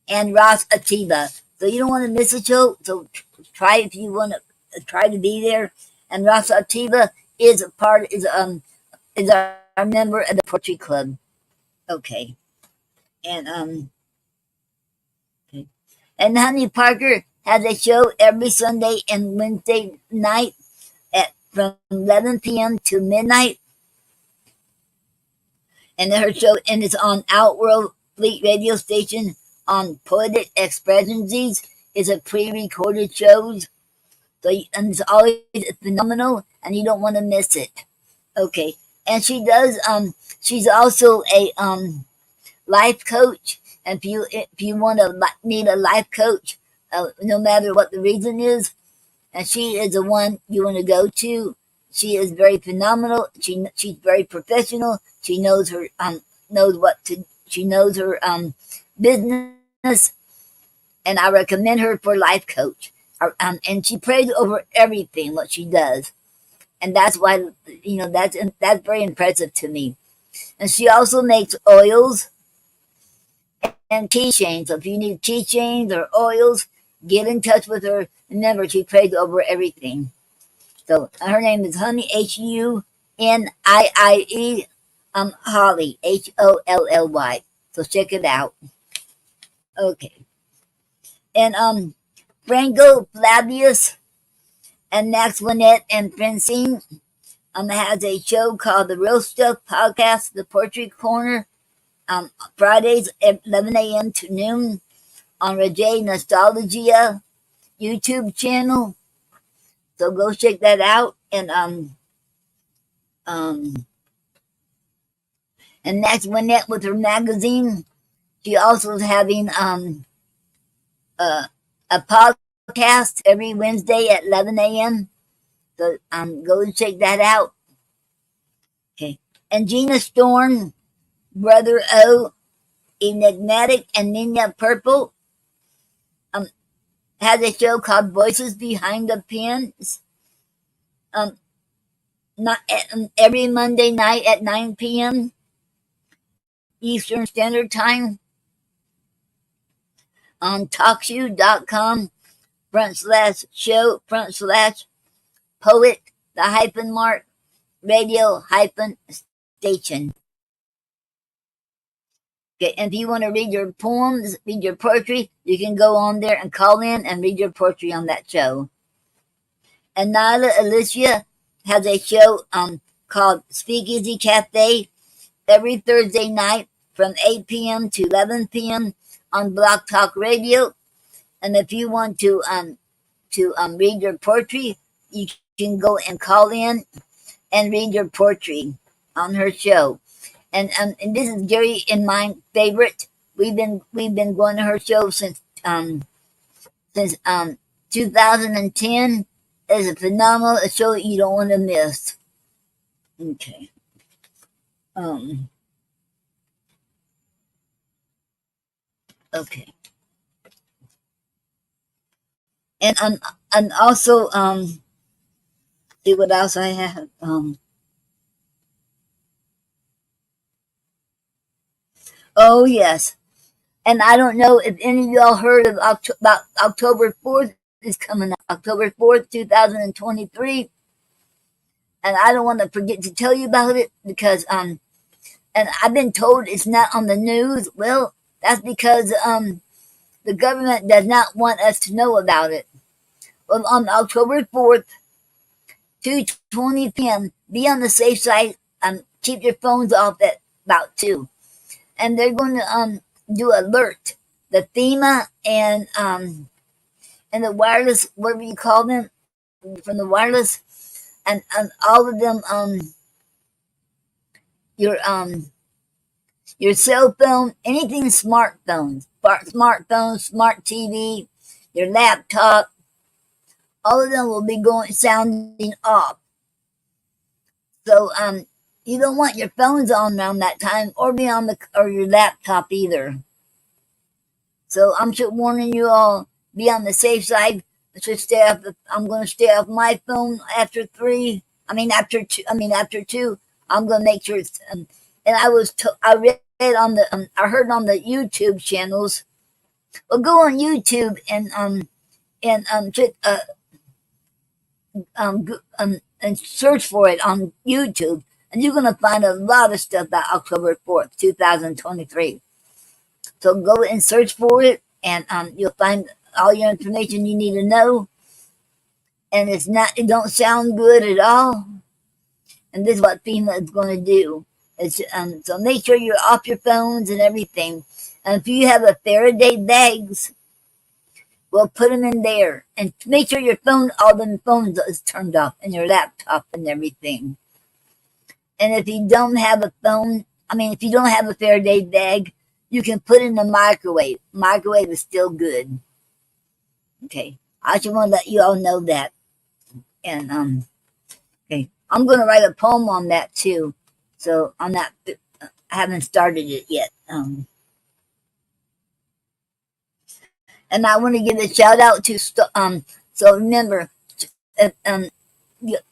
and Ross Atiba. So you don't want to miss a show. So try if you want to try to be there. And Ross Atiba is is our member of the Poetry Club. Okay. And okay. And Honey Parker has a show every Sunday and Wednesday night at from 11 p.m. to midnight. And her show and it's on Outworld Fleet radio station on Poetic Expressions. It's a pre-recorded shows, so and it's phenomenal, and you don't want to miss it. Okay, and she's also a life coach. And if you want to need a life coach, no matter what the reason is, and she is the one you want to go to. She is very phenomenal. She's very professional. She knows her knows what to. She knows her business, and I recommend her for life coach. And she prays over everything what she does, and that's why that's very impressive to me. And she also makes oils and keychains. So if you need keychains or oils, get in touch with her. Remember, she prays over everything. So her name is Honey, Hunnie, Holly, Holly. So check it out. Okay. And Franco, Flavius, and Max Winnett and Francine has a show called The Real Stuff Podcast, The Poetry Corner, Fridays at 11 a.m. to noon on Rajay Nostalgia YouTube channel. So go check that out. And Max Winnett with her magazine. She also is having a podcast every Wednesday at 11 a.m. So go and check that out. Okay. And Gina Storm, Brother O, Enigmatic, and Nina Purple has a show called Voices Behind the Pens. Not every Monday night at 9 p.m. Eastern Standard Time on talkshoe.com/show/poet radio-station. Okay, and if you want to read your poems, read your poetry, you can go on there and call in and read your poetry on that show. And Nyla Alicia has a show called Speakeasy Cafe every Thursday night from 8 p.m. to 11 p.m. on Block Talk Radio. And if you want to read your poetry, you can go and call in and read your poetry on her show. And this is Gary and my favorite. We've been going to her show since 2010. It's a phenomenal show that you don't want to miss. Okay. Okay. And also see what else I have. Oh yes. And I don't know if any of y'all heard of about October 4th is coming up. October 4th, 2023. And I don't want to forget to tell you about it because and I've been told it's not on the news. Well, that's because the government does not want us to know about it. Well, on October 4th, 2:20 p.m., be on the safe side. Keep your phones off at about 2. And they're going to do alert. The FEMA and the wireless, whatever you call them, from the wireless, and all of them, your cell phone, anything smartphones, smart TV, your laptop, all of them will be sounding off. So you don't want your phones on around that time, or be on or your laptop either. So I'm just warning you all, be on the safe side. I'm going to stay off my phone after 3. After 2. I'm going to make sure it's. And I read I heard on the YouTube channels. Well, go on YouTube and search for it on YouTube, and you're going to find a lot of stuff about October 4th, 2023. So go and search for it, and you'll find all your information you need to know. And it don't sound good at all. And this is what FEMA is going to do. So make sure you're off your phones and everything. And if you have a Faraday bags, we'll put them in there. And make sure your phone, all the phones is turned off, and your laptop and everything. And if you don't have a phone, if you don't have a Faraday bag, you can put it in the microwave. Microwave is still good. Okay. I just want to let you all know that. And okay, I'm going to write a poem on that too. So I haven't started it yet. And I want to give a shout out to So remember, um,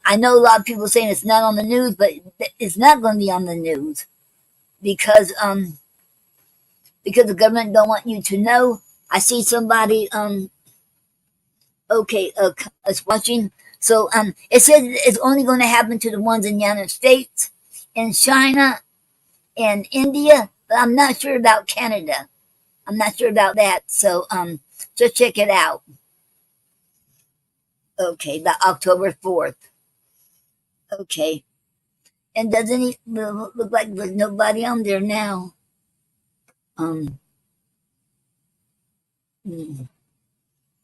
I know a lot of people saying it's not on the news, but it's not going to be on the news because the government don't want you to know. I see somebody is watching. So it says it's only going to happen to the ones in the United States, in China, and India, but I'm not sure about Canada. I'm not sure about that. So just check it out. Okay, the October 4th. Okay. And doesn't it look like there's nobody on there now? Um, mm,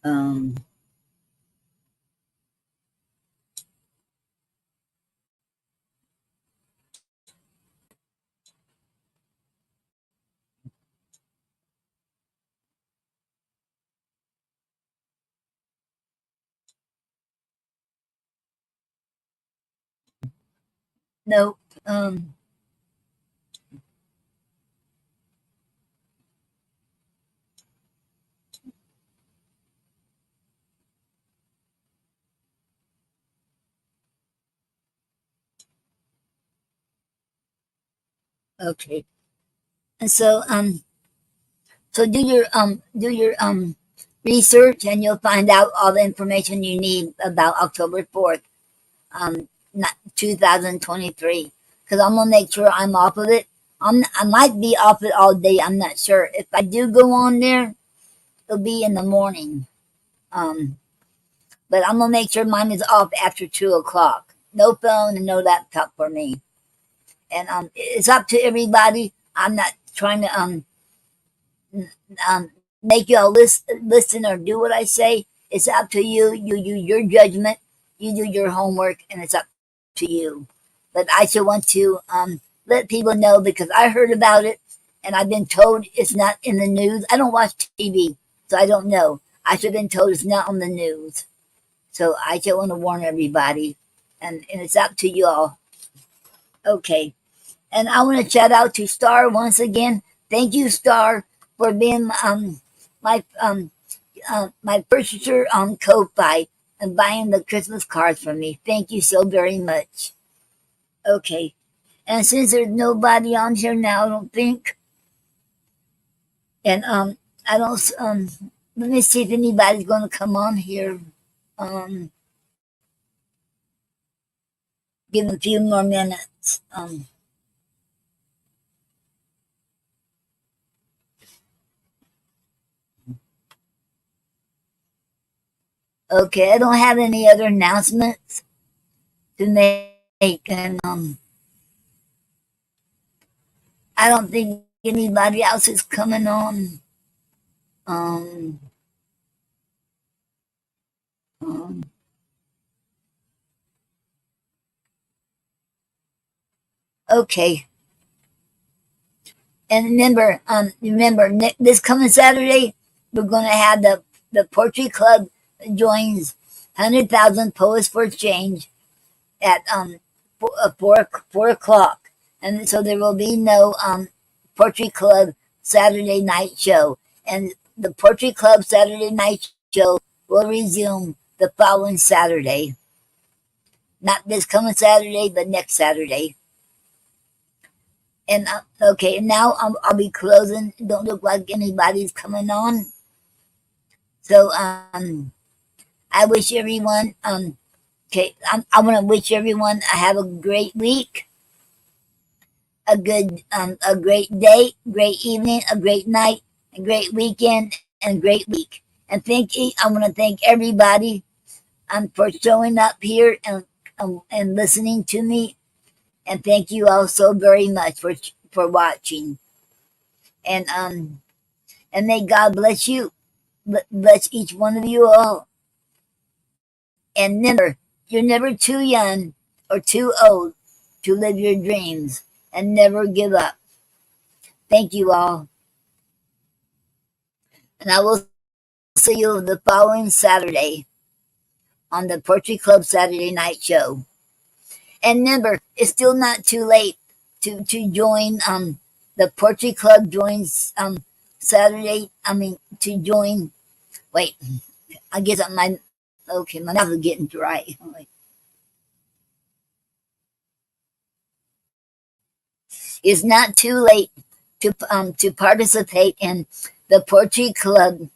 um, no. Okay. And so do your research, and you'll find out all the information you need about October 4th, not 2023. Because I'm gonna make sure I'm off of it. I might be off it all day. I'm not sure. If I do go on there, it'll be in the morning. Um, but I'm gonna make sure mine is off after 2 o'clock. No phone and no laptop for me. And it's up to everybody. I'm not trying to make y'all listen or do what I say. It's up to you. You use your judgment. You do your homework, and it's up to you. But I still want to let people know because I heard about it, and I've been told it's not in the news. I don't watch TV, so I don't know. I should have been told it's not on the news. So I just want to warn everybody, and it's up to you all. Okay. And I want to shout out to Star once again. Thank you, Star, for being my my purchaser on Ko-Fi and buying the Christmas cards for me. Thank you so very much. Okay. And since there's nobody on here now, I don't think, and I don't let me see if anybody's going to come on here. Um, give them a few more minutes. Okay, I don't have any other announcements to make, and I don't think anybody else is coming on. Um, um, okay, and remember, this coming Saturday, we're going to have the Poetry Club joins 100,000 Poets for Change at 4 o'clock, and so there will be no Poetry Club Saturday night show, and the Poetry Club Saturday night show will resume the following Saturday. Not this coming Saturday, but next Saturday. And okay, and now I'll be closing. Don't look like anybody's coming on. So I wish everyone okay. I want to wish everyone have a great week, a great day, great evening, a great night, a great weekend, and a great week. And I want to thank everybody for showing up here and listening to me. And thank you all so very much for watching. And And may God bless you, bless each one of you all. And remember, you're never too young or too old to live your dreams, and never give up. Thank you all. And I will see you the following Saturday on the Poetry Club Saturday Night Show. And remember, it's still not too late to join the Poetry Club joins Saturday. To join. Wait, I guess my mouth is getting dry. It's not too late to participate in the Poetry Club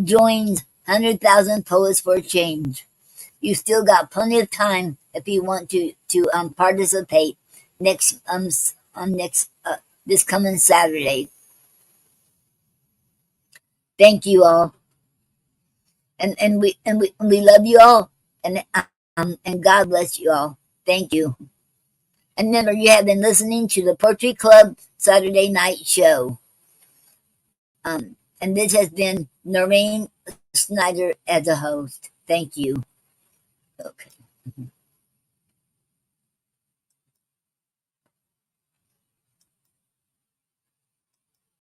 joins 100,000 Poets for Change. You still got plenty of time if you want to participate next this coming Saturday. Thank you all, and we love you all, and God bless you all. Thank you. And remember, you have been listening to the Poetry Club Saturday Night Show. And this has been Noreen Snyder as a host. Thank you. Okay.